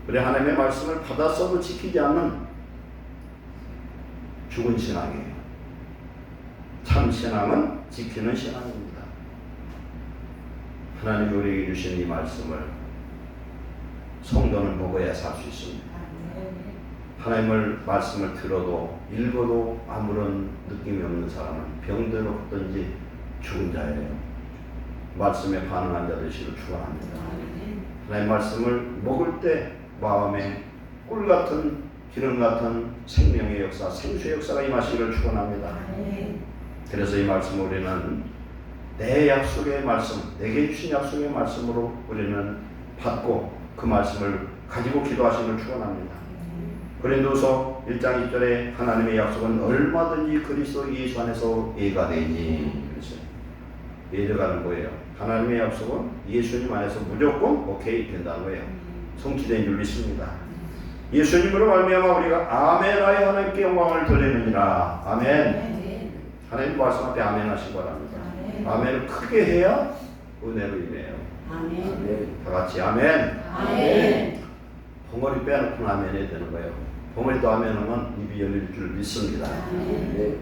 우리 하나님의 말씀을 받았어도 지키지 않는 죽은 신앙이에요. 참 신앙은 지키는 신앙입니다. 하나님이 우리에게 주신 이 말씀을 성도는 먹어야 살 수 있습니다. 하나님의 말씀을 들어도 읽어도 아무런 느낌이 없는 사람은 병들었든지 죽은 자예요. 말씀에 반응한 자 되시기를 축원합니다. 하나님의 말씀을 먹을 때 마음에 꿀같은 기름 같은 생명의 역사, 생수의 역사가 임하시기를 축원합니다. 그래서 이 말씀 우리는 내 약속의 말씀, 내게 주신 약속의 말씀으로 우리는 받고 그 말씀을 가지고 기도하시기를 축원합니다. 고린도서 1장 2절에 하나님의 약속은 얼마든지 그리스도 예수 안에서 예가 되니 그랬어요. 예가는 거예요. 하나님의 약속은 예수님 안에서 무조건 오케이 된다는 거예요. 성취된 줄 믿습니다. 예수님으로 말미암아 우리가 아멘하여 하나님께 영광을 돌리느니라. 아멘. 하나님 말씀 앞에 아멘 하시기 바랍니다. 아멘을 크게 해야 은혜로 인해요. 아멘. 다 같이 아멘. 아멘. 벙어리 빼놓고 아멘 해야 되는 거예요. 벙어리도 아멘 하면 입이 열릴 줄 믿습니다. 아멘.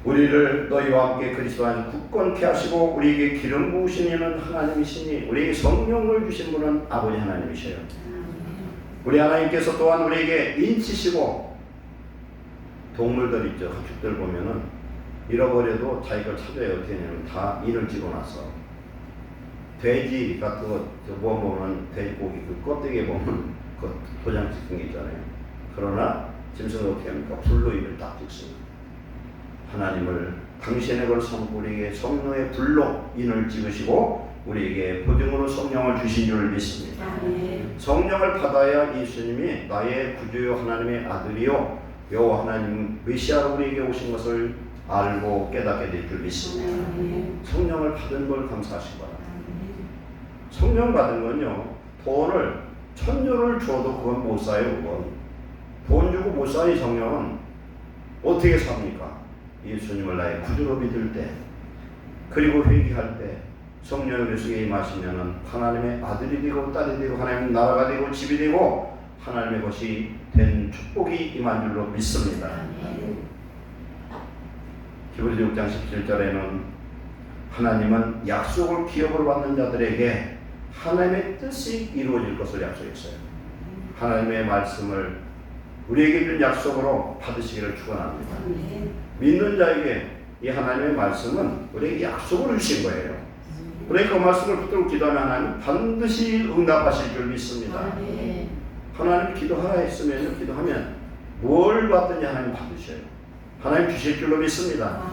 우리를 너희와 함께 그리스도 안에서 굳건케 하시고 우리에게 기름 부으신 이는 하나님이시니 우리에게 성령을 주신 분은 아버지 하나님이셔요. 우리 하나님께서 또한 우리에게 인치시고, 동물들 있죠. 가축들 보면은 잃어버려도 자기 걸 찾아야 어떻게 하냐면 다 이를 찍어놨어. 돼지 같은 거 보면 돼지고기 그 껍데기에 보면 그 도장 찍힌 게 있잖아요. 그러나 짐승은 어떻게 합니까? 불로 이를 딱 찍습니다. 하나님을 당신의 걸 삼고 우리에게 성령의 불로 인을 찍으시고 우리에게 보증으로 성령을 주신 줄 믿습니다. 성령을 받아야 예수님이 나의 구주요 하나님의 아들이요 여호와 하나님 메시아로 우리에게 오신 것을 알고 깨닫게 될 줄 믿습니다. 성령을 받은 걸 감사하시기 바랍니다. 성령 받은 건요, 돈을 1000유로를 줘도 그건 못 사요. 그건 돈 주고 못 사니. 성령은 어떻게 삽니까? 예수님을 나의 구주로 믿을 때, 그리고 회개할 때 성령의 우리 속에 임하시면은 하나님의 아들이 되고 딸이 되고 하나님의 나라가 되고 집이 되고 하나님의 것이 된 축복이 임한 줄로 믿습니다. 히브리서 6장 17절에는 하나님은 약속을 기업으로 받는 자들에게 하나님의 뜻이 이루어질 것을 약속했어요. 하나님의 말씀을 우리에게 준 약속으로 받으시기를 축원합니다. 믿는 자에게 이 하나님의 말씀은 우리에게 약속을 주신 거예요. 그러니까 그 말씀을 붙들고 기도하면 하나님 반드시 응답하실 줄 믿습니다. 하나님 기도하라 했으면 기도하면 뭘 받든지 하나님 받으셔요. 하나님 주실 줄로 믿습니다.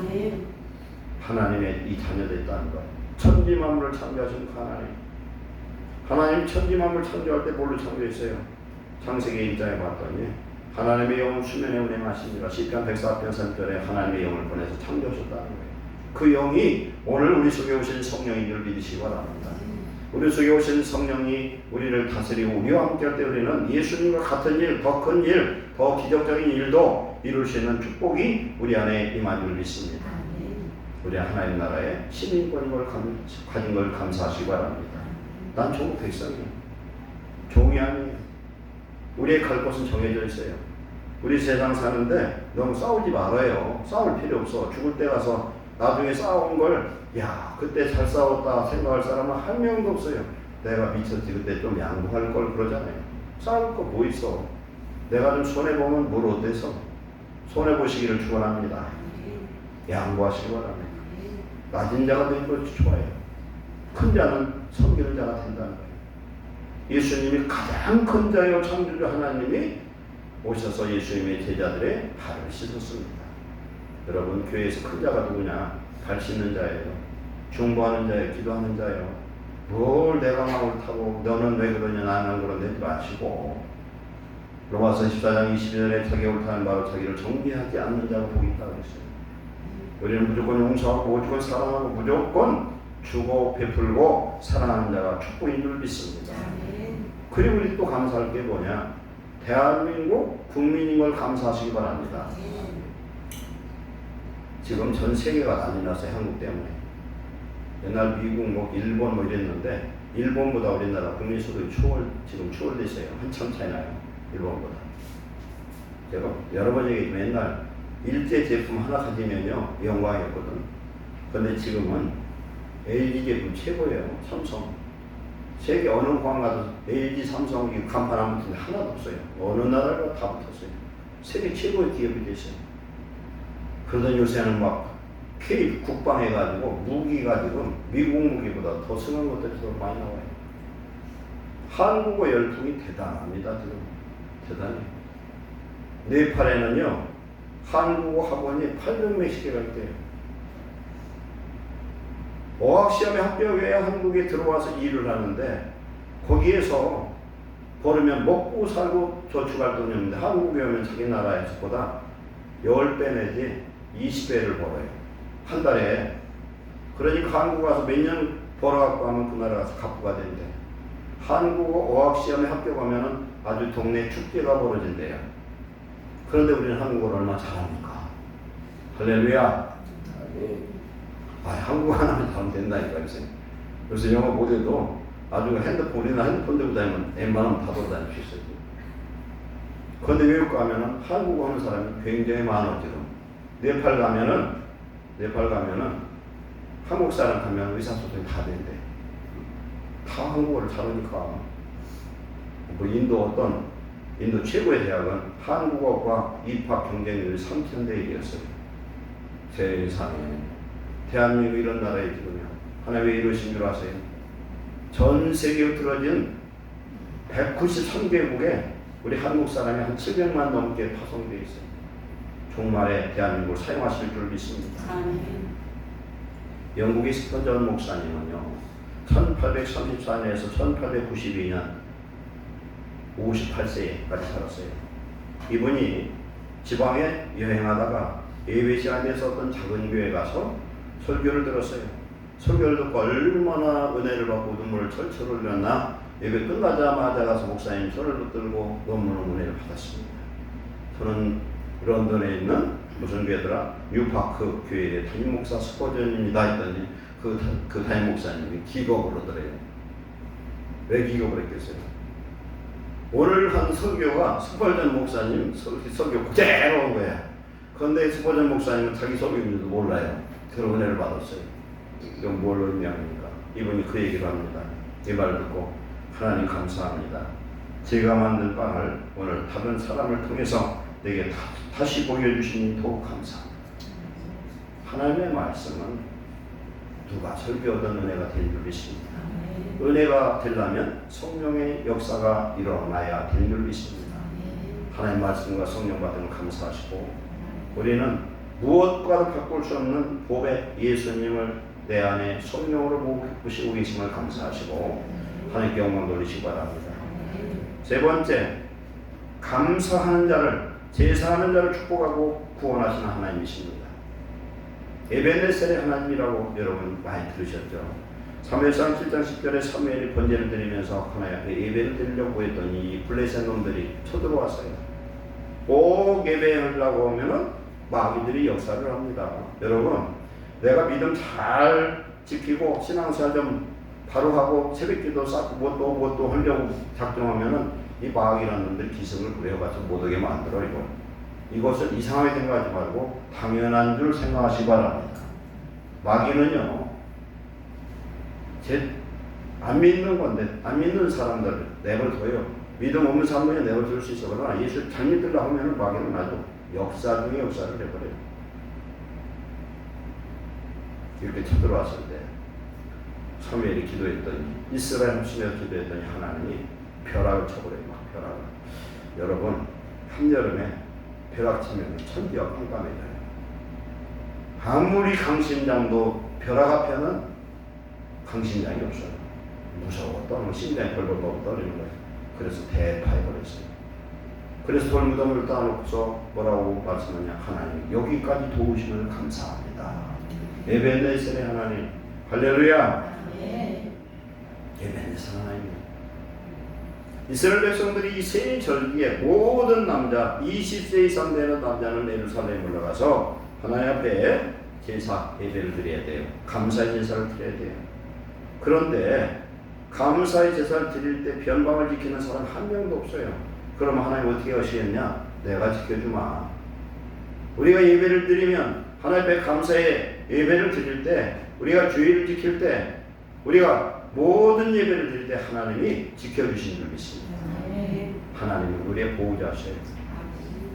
하나님의 이 자녀됐다는 것, 천지 만물을 창조하신 하나님. 하나님 천지 만물 창조할 때 뭘로 창조했어요? 창세기 1장에 봤더니 하나님의 영은 수면에 운행하시니라. 시편 104편 3절에 하나님의 영을 보내서 창조하셨다는 거예요. 그 영이 오늘 우리 속에 오신 성령인 줄 믿으시기 바랍니다. 우리 속에 오신 성령이 우리를 다스리고 우리와 함께할 때 우리는 예수님과 같은 일, 더 큰 일, 더 기적적인 일도 이룰 수 있는 축복이 우리 안에 임한 줄 믿습니다. 우리 하나님 나라의 시민권인 걸 가진 걸 감사하시기 바랍니다. 난 종국 백성이에요. 종이 아니에요. 우리의 갈 곳은 정해져 있어요. 우리 세상 사는데 너무 싸우지 말아요. 싸울 필요 없어. 죽을 때 가서 나중에 싸운 걸 그때 잘 싸웠다 생각할 사람은 한 명도 없어요. 내가 미쳤지 그때 좀 양보할 걸 그러잖아요. 싸울 거 뭐 있어. 내가 좀 손해보면 뭘 어때서 손해보시기를 축원합니다. 양보하시기 바랍니다. 낮은 자가 되는 것이 좋아요. 큰 자는 섬기는 자가 된다는 거예요. 예수님이 가장 큰 자요 창조주 하나님이 오셔서 예수님의 제자들의 발을 씻었습니다. 여러분, 교회에서 큰 자가 누구냐? 발 씻는 자예요. 중보하는 자예요. 기도하는 자예요. 뭘 내가 마음을 타고 너는 왜 그러냐 나는 그런데 하지 마시고, 로마서 14장 22절에 자기 옳다는 바로 자기를 정죄하지 않는 자가 복이 있다고 했어요. 우리는 무조건 용서하고 무조건 사랑하고 무조건 주고 베풀고 사랑하는 자가 축복인 줄 믿습니다. 그리고 우리 또 감사할 게 뭐냐? 대한민국 국민인 걸 감사하시기 바랍니다. 지금 전 세계가 난리 났어요. 한국 때문에. 옛날 미국, 일본 이랬는데 일본보다 우리나라 국민 소득이 지금 추월돼 있어요. 한참 차이 나요. 일본보다. 제가 여러 번 얘기했지만 옛날 일제 제품 하나 가지면요 영광이었거든. 그런데 지금은 LG 제품 최고예요. 삼성. 세계 어느 공항 가도 LG, 삼성 간판 안 붙은 데 하나도 없어요. 어느 나라가 다 붙었어요. 세계 최고의 기업이 됐어요. 그러더니 요새는 막 K 국방해가지고 무기 가지고 미국 무기보다 더 승한 것들이 더 많이 나와요. 한국어 열풍이 대단합니다. 지금 대단해요. 네팔에는요 한국어 학원이 800몇십 개가 있대요. 어학시험에 합격해야 한국에 들어와서 일을 하는데 거기에서 벌으면 먹고 살고 저축할 돈이 없는데 한국에 오면 자기 나라에서보다 10배 내지 20배를 벌어요. 한 달에. 그러니까 한국 가서 몇 년 벌어갖고 하면 그 나라 가서 갑부가 된대. 한국어 어학시험에 합격하면 아주 동네 축제가 벌어진대요. 그런데 우리는 한국어를 얼마나 잘합니까? 할렐루야. 한국어 하나만 잘하면 된다니까 요새. 그래서 영어 못해도 나중에 우리는 핸드폰 들고 다니면 웬만하면 다 돌아다닐 수 있어요. 그런데 외국 가면은 한국어 하는 사람이 굉장히 많아 지금. 네팔 가면은 네팔 가면은 한국 사람 가면 의사소통이 다 된대. 다 한국어를 잘하니까. 뭐 인도 최고의 대학은 한국어과 입학 경쟁률이 3,000대 1이었어요. 세상에. 대한민국 이런 나라에 지금 하나님 왜 이러신 줄 아세요? 전 세계에 틀어진 193개국에 우리 한국 사람이 한 700만 넘게 파송되어 있어요. 종말에 대한민국을 사용하실 줄 믿습니다. 영국의 스퍼전 목사님은요, 1834년에서 1892년 58세까지 살았어요. 이분이 지방에 여행하다가 예배 시간에서 어떤 작은 교회에 가서 설교를 들었어요. 설교를 듣고 얼마나 은혜를 받고 눈물을 철철 흘렸나. 예배 끝나자마자 가서 목사님 손을 붙들고 너무너무 은혜를 받았습니다. 저는 런던에 있는 무슨 교회더라? 뉴파크 교회의 담임 목사 스포전입니다 했더니 그 담임 목사님이 기겁을 하더래요. 왜 기겁을 했겠어요? 오늘 한 설교가 스포전 목사님 설교 그대로 온 거야. 그런데 스포전 목사님은 자기 설교인지도 몰라요. 그런 은혜를 받았어요. 이건 뭘 의미합니까? 이분이 그 얘기를 합니다. 이 말을 듣고 하나님 감사합니다. 제가 만든 빵을 오늘 다른 사람을 통해서 내게 다시 보여주시니 더욱 감사합니다. 하나님의 말씀은 누가 설교하던 은혜가 될 줄 믿습니다. 은혜가 되려면 성령의 역사가 일어나야 될 줄 믿습니다. 하나님의 말씀과 성령 받으면 감사하시고, 우리는 무엇과도 바꿀 수 없는 보배 예수님을 내 안에 성령으로 모시고 계심을 감사하시고 하나님께 영광 돌리시기 바랍니다. 세 번째, 감사하는 자를, 제사하는 자를 축복하고 구원하시는 하나님이십니다. 에벤네셀의 하나님이라고 여러분 많이 들으셨죠? 사무엘상 7장 10절에 사무엘이 번제를 드리면서 하나님 앞에 예배를 드리려고 했더니 이 블레셋 놈들이 쳐들어왔어요. 꼭 예배하려고 하면은 마귀들이 역사를 합니다. 여러분, 내가 믿음 잘 지키고 신앙생활 좀 바로 하고 새벽기도 쌓고 뭣도 하려고 작정하면은 이 마귀라는 놈들이 기승을 부려가지고 못하게 만들어요. 이것을 이상하게 생각하지 말고 당연한 줄 생각하시기 바랍니다. 마귀는요, 안 믿는 건데, 안 믿는 사람들을 내버려둬요. 믿음 없는 사람들이 내버려둘 수 있어. 그러나 예수 잘 믿으려고 하면 마귀는 아주 역사 중에 역사를 해버려요. 이렇게 쳐들어왔을 때 사무엘이 기도했더니, 이스라엘 합심해서 기도했더니 하나님이 벼락을 쳐버려요. 막 벼락을. 여러분, 한여름에 벼락 치면 천지가 깜깜해져요. 아무리 강심장도 벼락 앞에는 강심장이 없어요. 무서워. 떠는 심장이 벌벌 떨리는 거예요. 그래서 대파해버렸어요. 그래서 돌무덤을 따놓고서 뭐라고 말씀하냐. 하나님, 여기까지 도우심을 감사합니다. 에벤네셀의 하나님, 할렐루야. 에벤네셀 하나님. 이스라엘 백성들이 이 세 절기에 모든 남자 20세 이상 되는 남자는 예루살렘에 올라가서 하나님 앞에 제사 예배를 드려야 돼요. 감사의 제사를 드려야 돼요. 그런데 감사의 제사를 드릴 때 변방을 지키는 사람 한 명도 없어요. 그럼 하나님 어떻게 하시겠냐? 내가 지켜주마. 우리가 예배를 드리면 하나님 앞에 감사의 예배를 드릴 때, 우리가 주의를 지킬 때, 우리가 모든 예배를 드릴 때 하나님이 지켜주신 줄 믿습니다. 하나님은 우리의 보호자세요.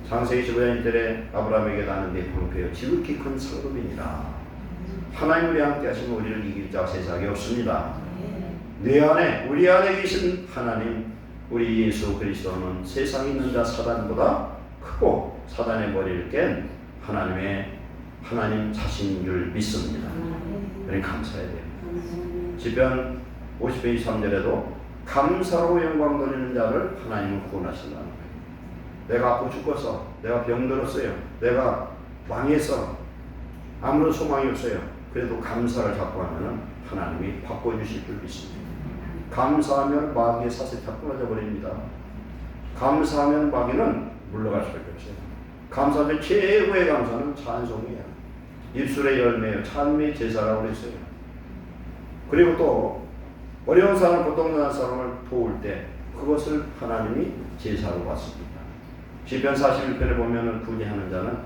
창세기 15장 1절에 아브라함에게 나는 내 방패요 지극히 큰 상급이니라. 하나님 우리 함께 하시면 우리를 이길 자가 세상에 없습니다. 내 안에, 우리 안에 계신 하나님, 우리 예수 그리스도는 세상에 있는 자 사단보다 크고 사단의 머리를 깬 하나님 자신인 줄 믿습니다. 우리 감사해야 돼요. 시편 50편 23절에도 감사로 영광 돌리는 자를 하나님은 구원하신다는 거예요. 내가 아프고 죽어서, 내가 병들었어요, 내가 망해서 아무런 소망이 없어요. 그래도 감사를 자꾸 하면은 하나님이 바꿔주실 줄 믿습니다. 감사하면 마귀의 사슬이 다 끊어져 버립니다. 감사하면 마귀는 물러갈 수밖에 없어요. 감사의 최고의 감사는 찬송이에요. 입술의 열매요, 찬미 제사라고 그랬어요. 그리고 또 어려운 사람, 고통당한 사람을 도울 때 그것을 하나님이 제사로 받습니다. 시편 41편에 보면은 구제하는 자는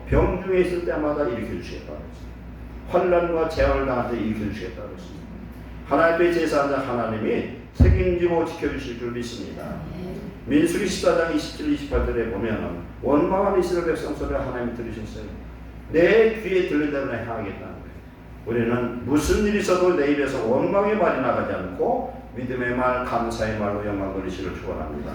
병 중에 있을 때마다 일으켜 주시겠다 그랬습니다. 환난과 재앙을 당할 때 일으켜 주시겠다 그랬습니다. 하나님 앞에 제사한 자 하나님이 책임지고 지켜주실 줄 믿습니다. 민수기 14장 27, 28절에 보면 원망한 이스라엘 백성 소리를 하나님이 들으셨어요. 내 귀에 들린 대로 행하겠다는 거예요. 우리는 무슨 일이 있어도 내 입에서 원망의 말이 나가지 않고 믿음의 말, 감사의 말로 영광 돌리시기를 축원합니다.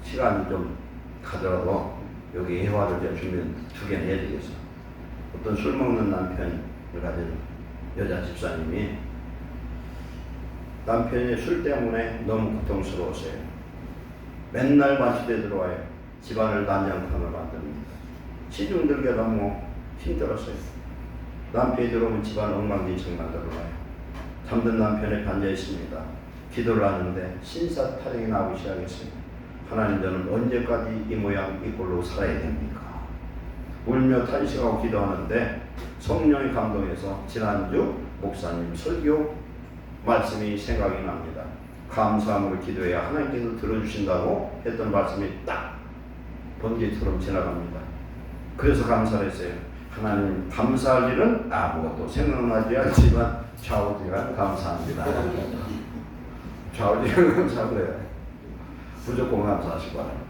시간이 좀 가더라도 여기 예화를 제가 준비한 두 개는 해드리겠습니다. 어떤 술 먹는 남편을 가진 여자 집사님이 남편이 술 때문에 너무 고통스러웠어요. 맨날 밤시대 들어와요. 집안을 난장판을 만듭니다. 시중 들게 너무 힘들었어요. 남편이 들어오면 집안 엉망진창 만들어놔요. 잠든 남편에 앉아 있습니다. 기도를 하는데 신사타령이 나오기 시작했어요. 하나님, 저는 언제까지 이 모양 이 꼴로 살아야 됩니까? 울며 탄식하고 기도하는데 성령이 감동해서 지난주 목사님 설교 말씀이 생각이 납니다. 감사함으로 기도해야 하나님께서 들어주신다고 했던 말씀이 딱 번개처럼 지나갑니다. 그래서 감사를 했어요. 하나님, 감사할 일은 아무것도 생각나지 않지만 좌우지간 감사합니다. 좌우지간 감사하고요. 무조건 감사하시기 바랍니다.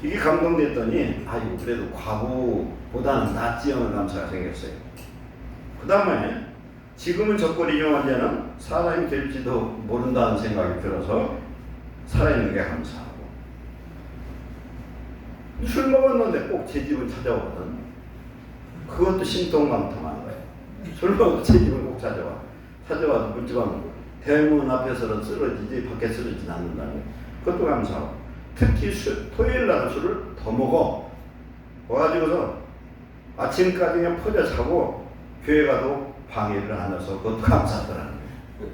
이게 감동됐더니 아이고 그래도 과거보다는 낫지 않은 감사가 생겼어요. 그 다음에 지금은 적거리지만 언제는 사람이 될지도 모른다는 생각이 들어서 살아있는 게 감사하고, 술 먹었는데 꼭 제 집을 찾아오거든. 그것도 신통망통한 거예요. 술 먹어도 제 집을 꼭 찾아와서 물집안 대문 앞에서는 쓰러지지 밖에 쓰러지진 않는다는 거예요. 그것도 감사하고, 특히 토요일 날 술을 더 먹어 와가지고서 아침까지 그냥 퍼져 자고 교회 가도 방해를 안 해서 그것도 감사하더라는 거예요.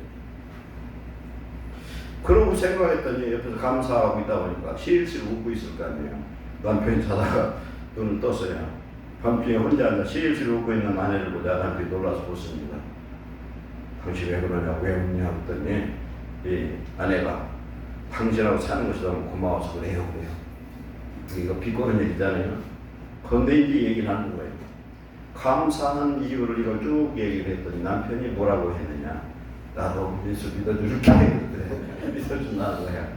그러고 생각했더니 옆에서 감사하고 있다 보니까 실실 웃고 있을 거 아니에요. 남편이 자다가 눈을 떴어요. 밤중에 혼자 앉아 실실 웃고 있는 아내를 보자 남편이 놀라서 웃습니다. 당신 왜 그러냐, 왜 웃냐 했더니 이 아내가 당신하고 사는 것이 너무 고마워서 그래요. 이거 비꼬는 얘기잖아요. 그런데 이제 얘기를 하는 거예요. 감사한 이유를 이걸 쭉 얘기를 했더니 남편이 뭐라고 했느냐. 나도 예수 믿어줄게. 믿어준다는 거야.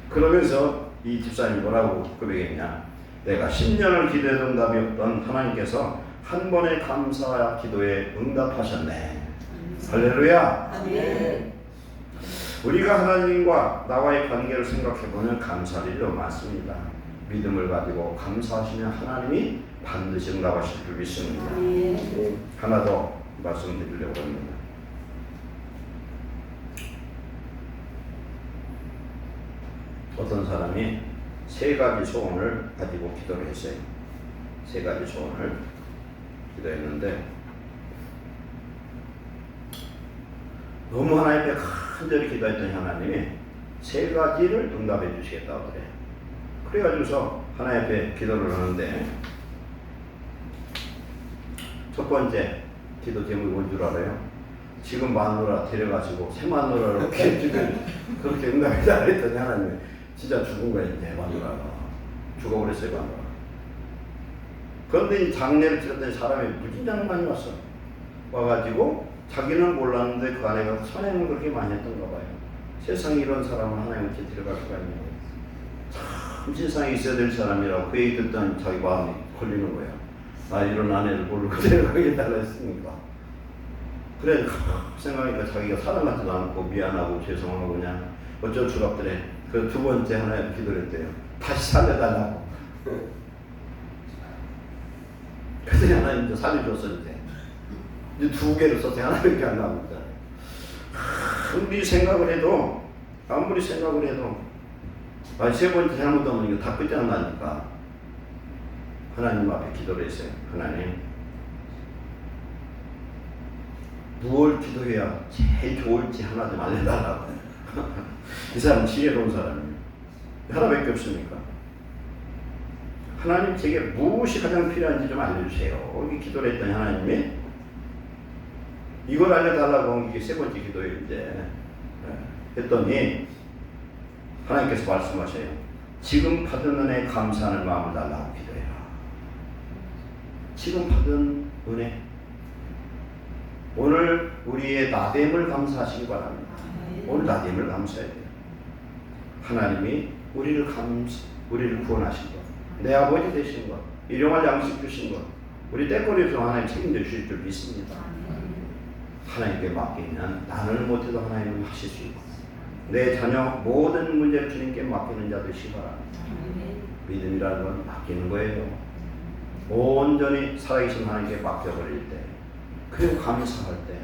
그러면서 이 집사님이 뭐라고 고백했냐. 내가 10년을 기도해도 응답이 없던 하나님께서 한 번의 감사 기도에 응답하셨네. 할렐루야. 아멘. 우리가 하나님과 나와의 관계를 생각해보면 감사할 일이 많습니다. 믿음을 가지고 감사하시면 하나님이 반드시 응답하실 줄 믿습니다. 하나 더 말씀드리려고 합니다. 어떤 사람이 세 가지 소원을 가지고 기도를 했어요. 세 가지 소원을 기도했는데 너무 하나님 앞에 간절히 기도했더니 하나님이 세 가지를 응답해 주시겠다고 그래. 그래가지고서 하나님 앞에 기도를 하는데 첫 번째 기도 제목이 뭔 줄 알아요? 지금 마누라 데려가시고 새 마누라로 해주면 그렇게 응답이 잘했더니 하나님이 진짜 죽은 거야. 이제 마누라가 죽어버렸어요. 마누라. 그런데 이 장례를 치렀더니 사람이 무진장 많이 왔어. 와가지고 자기는 몰랐는데 그 아내가 선행을 그렇게 많이 했던가 봐요. 세상에 이런 사람을 하나님 어떻게 데려갈 수가 있냐고. 참 세상에 있어야 될 사람이라고 그 얘기 듣더니 자기 마음이 걸리는 거야. 나 이런 아내를 모르고 데려가겠다고 했으니까. 그래 생각하니까 자기가 사람 같지도 않고 미안하고 죄송하고 그냥 어쩔 수가 없더래. 그 두 번째 하나님 기도를 했대요. 다시 살려달라고. 그래서 하나님 이제 살려줬었는데 이제 두 개를 써서 하나밖에 안 나옵니다. 아무리 생각을 해도 세 번째 잘못하면 이거 다 끝장나니까 하나님 앞에 기도를 했어요. 하나님, 무엇을 기도해야 제일 좋을지 하나 좀 알려달라고. 이 사람 지혜로운 사람이에요. 하나밖에 없으니까. 하나님 제게 무엇이 가장 필요한지 좀 알려주세요. 이렇게 기도를 했더니 하나님이 이걸 알려달라고 한 게 세 번째 기도예요. 이제 했더니 하나님께서 말씀하셔요. 지금 받은 은혜에 감사하는 마음을 달라고 기도해라. 지금 받은 은혜, 오늘 우리의 나됨을 감사하시기 바랍니다. 오늘 나됨을 감사해야 돼요. 하나님이 우리를 구원하신 것, 내 아버지 되신 것, 일용할 양식 주신 것, 우리 때거리에서 하나님 책임져 주실 줄 믿습니다. 하나님께 맡기면 나는 못해도 하나님은 하실 수 있고, 내 자녀 모든 문제를 주님께 맡기는 자 되시기 바랍니다. 믿음이라는 건 맡기는 거예요. 온전히 살아계신 하나님께 맡겨버릴 때, 그리고 감사할 때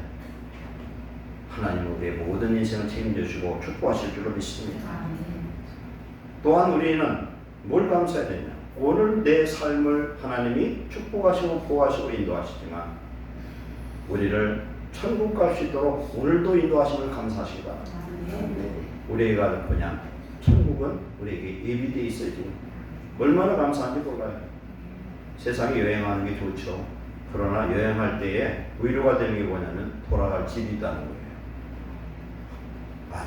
하나님은 우리의 모든 인생을 책임져 주시고 축복하실 줄로 믿습니다. 또한 우리는 뭘 감사해야 되냐? 오늘 내 삶을 하나님이 축복하시고 보호하시고 인도하시지만 우리를 천국 갈 수 있도록 오늘도 인도하심을 감사하시기 바랍니다. 우리에게 갈 거냐? 천국은 우리에게 예비되어 있어요. 지금 얼마나 감사한지 몰라요. 세상에 여행하는 게 좋죠. 그러나 여행할 때에 위로가 되는 게 뭐냐면 돌아갈 집이 있다는 거예요.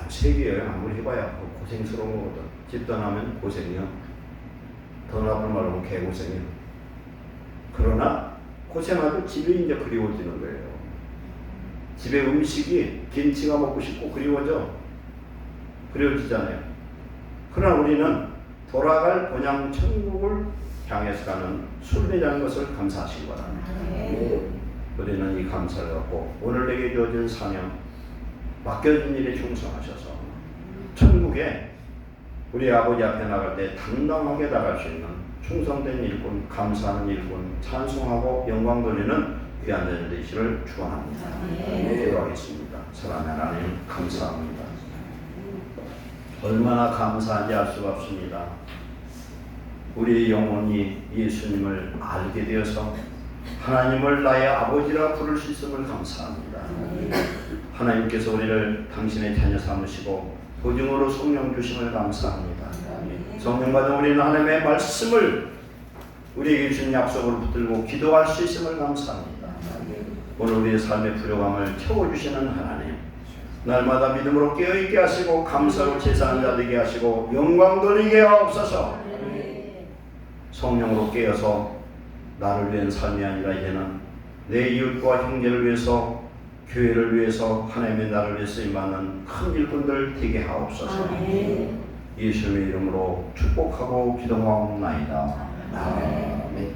세계 여행 아무리 해봐야 고생스러운 거거든. 집 떠나면 고생이요. 더 나쁜 말로 하면 개고생이요. 그러나 고생하도 집이 이제 그리워지는 거예요. 집에 음식이 김치가 먹고 싶고 그리워지잖아요. 그러나 우리는 돌아갈 본향 천국을 향해서 가는 순례자는 것을 감사하시기 바랍니다. 우리는 이 감사를 갖고 오늘 내게 주어진 사명, 맡겨진 일에 충성하셔서 천국에 우리 아버지 앞에 나갈 때 당당하게 나갈 수 있는 충성된 일꾼, 감사하는 일꾼, 찬송하고 영광 돌리는 귀한 자들 되시기를 축원합니다. 기도하겠습니다. 사랑하는 하나님 감사합니다. 얼마나 감사한지 알 수가 없습니다. 우리의 영혼이 예수님을 알게 되어서 하나님을 나의 아버지라 부를 수 있음을 감사합니다. 하나님께서 우리를 당신의 자녀 삼으시고 보증으로 성령 주심을 감사합니다. 성령 받은 우리는 하나님의 말씀을 우리에게 주신 약속을 붙들고 기도할 수 있음을 감사합니다. 오늘 우리의 삶의 부족함을 채워주시는 하나님, 날마다 믿음으로 깨어있게 하시고 감사로 제사하는 자 되게 하시고 영광 돌리게 하옵소서. 성령으로 깨어서 나를 위한 삶이 아니라 이제는 내 이웃과 형제를 위해서, 교회를 위해서, 하나님의 나라를 위해서 쓰임받는 큰 일꾼들 되게 하옵소서. 예수님의 이름으로 축복하고 기도하옵나이다. 아멘.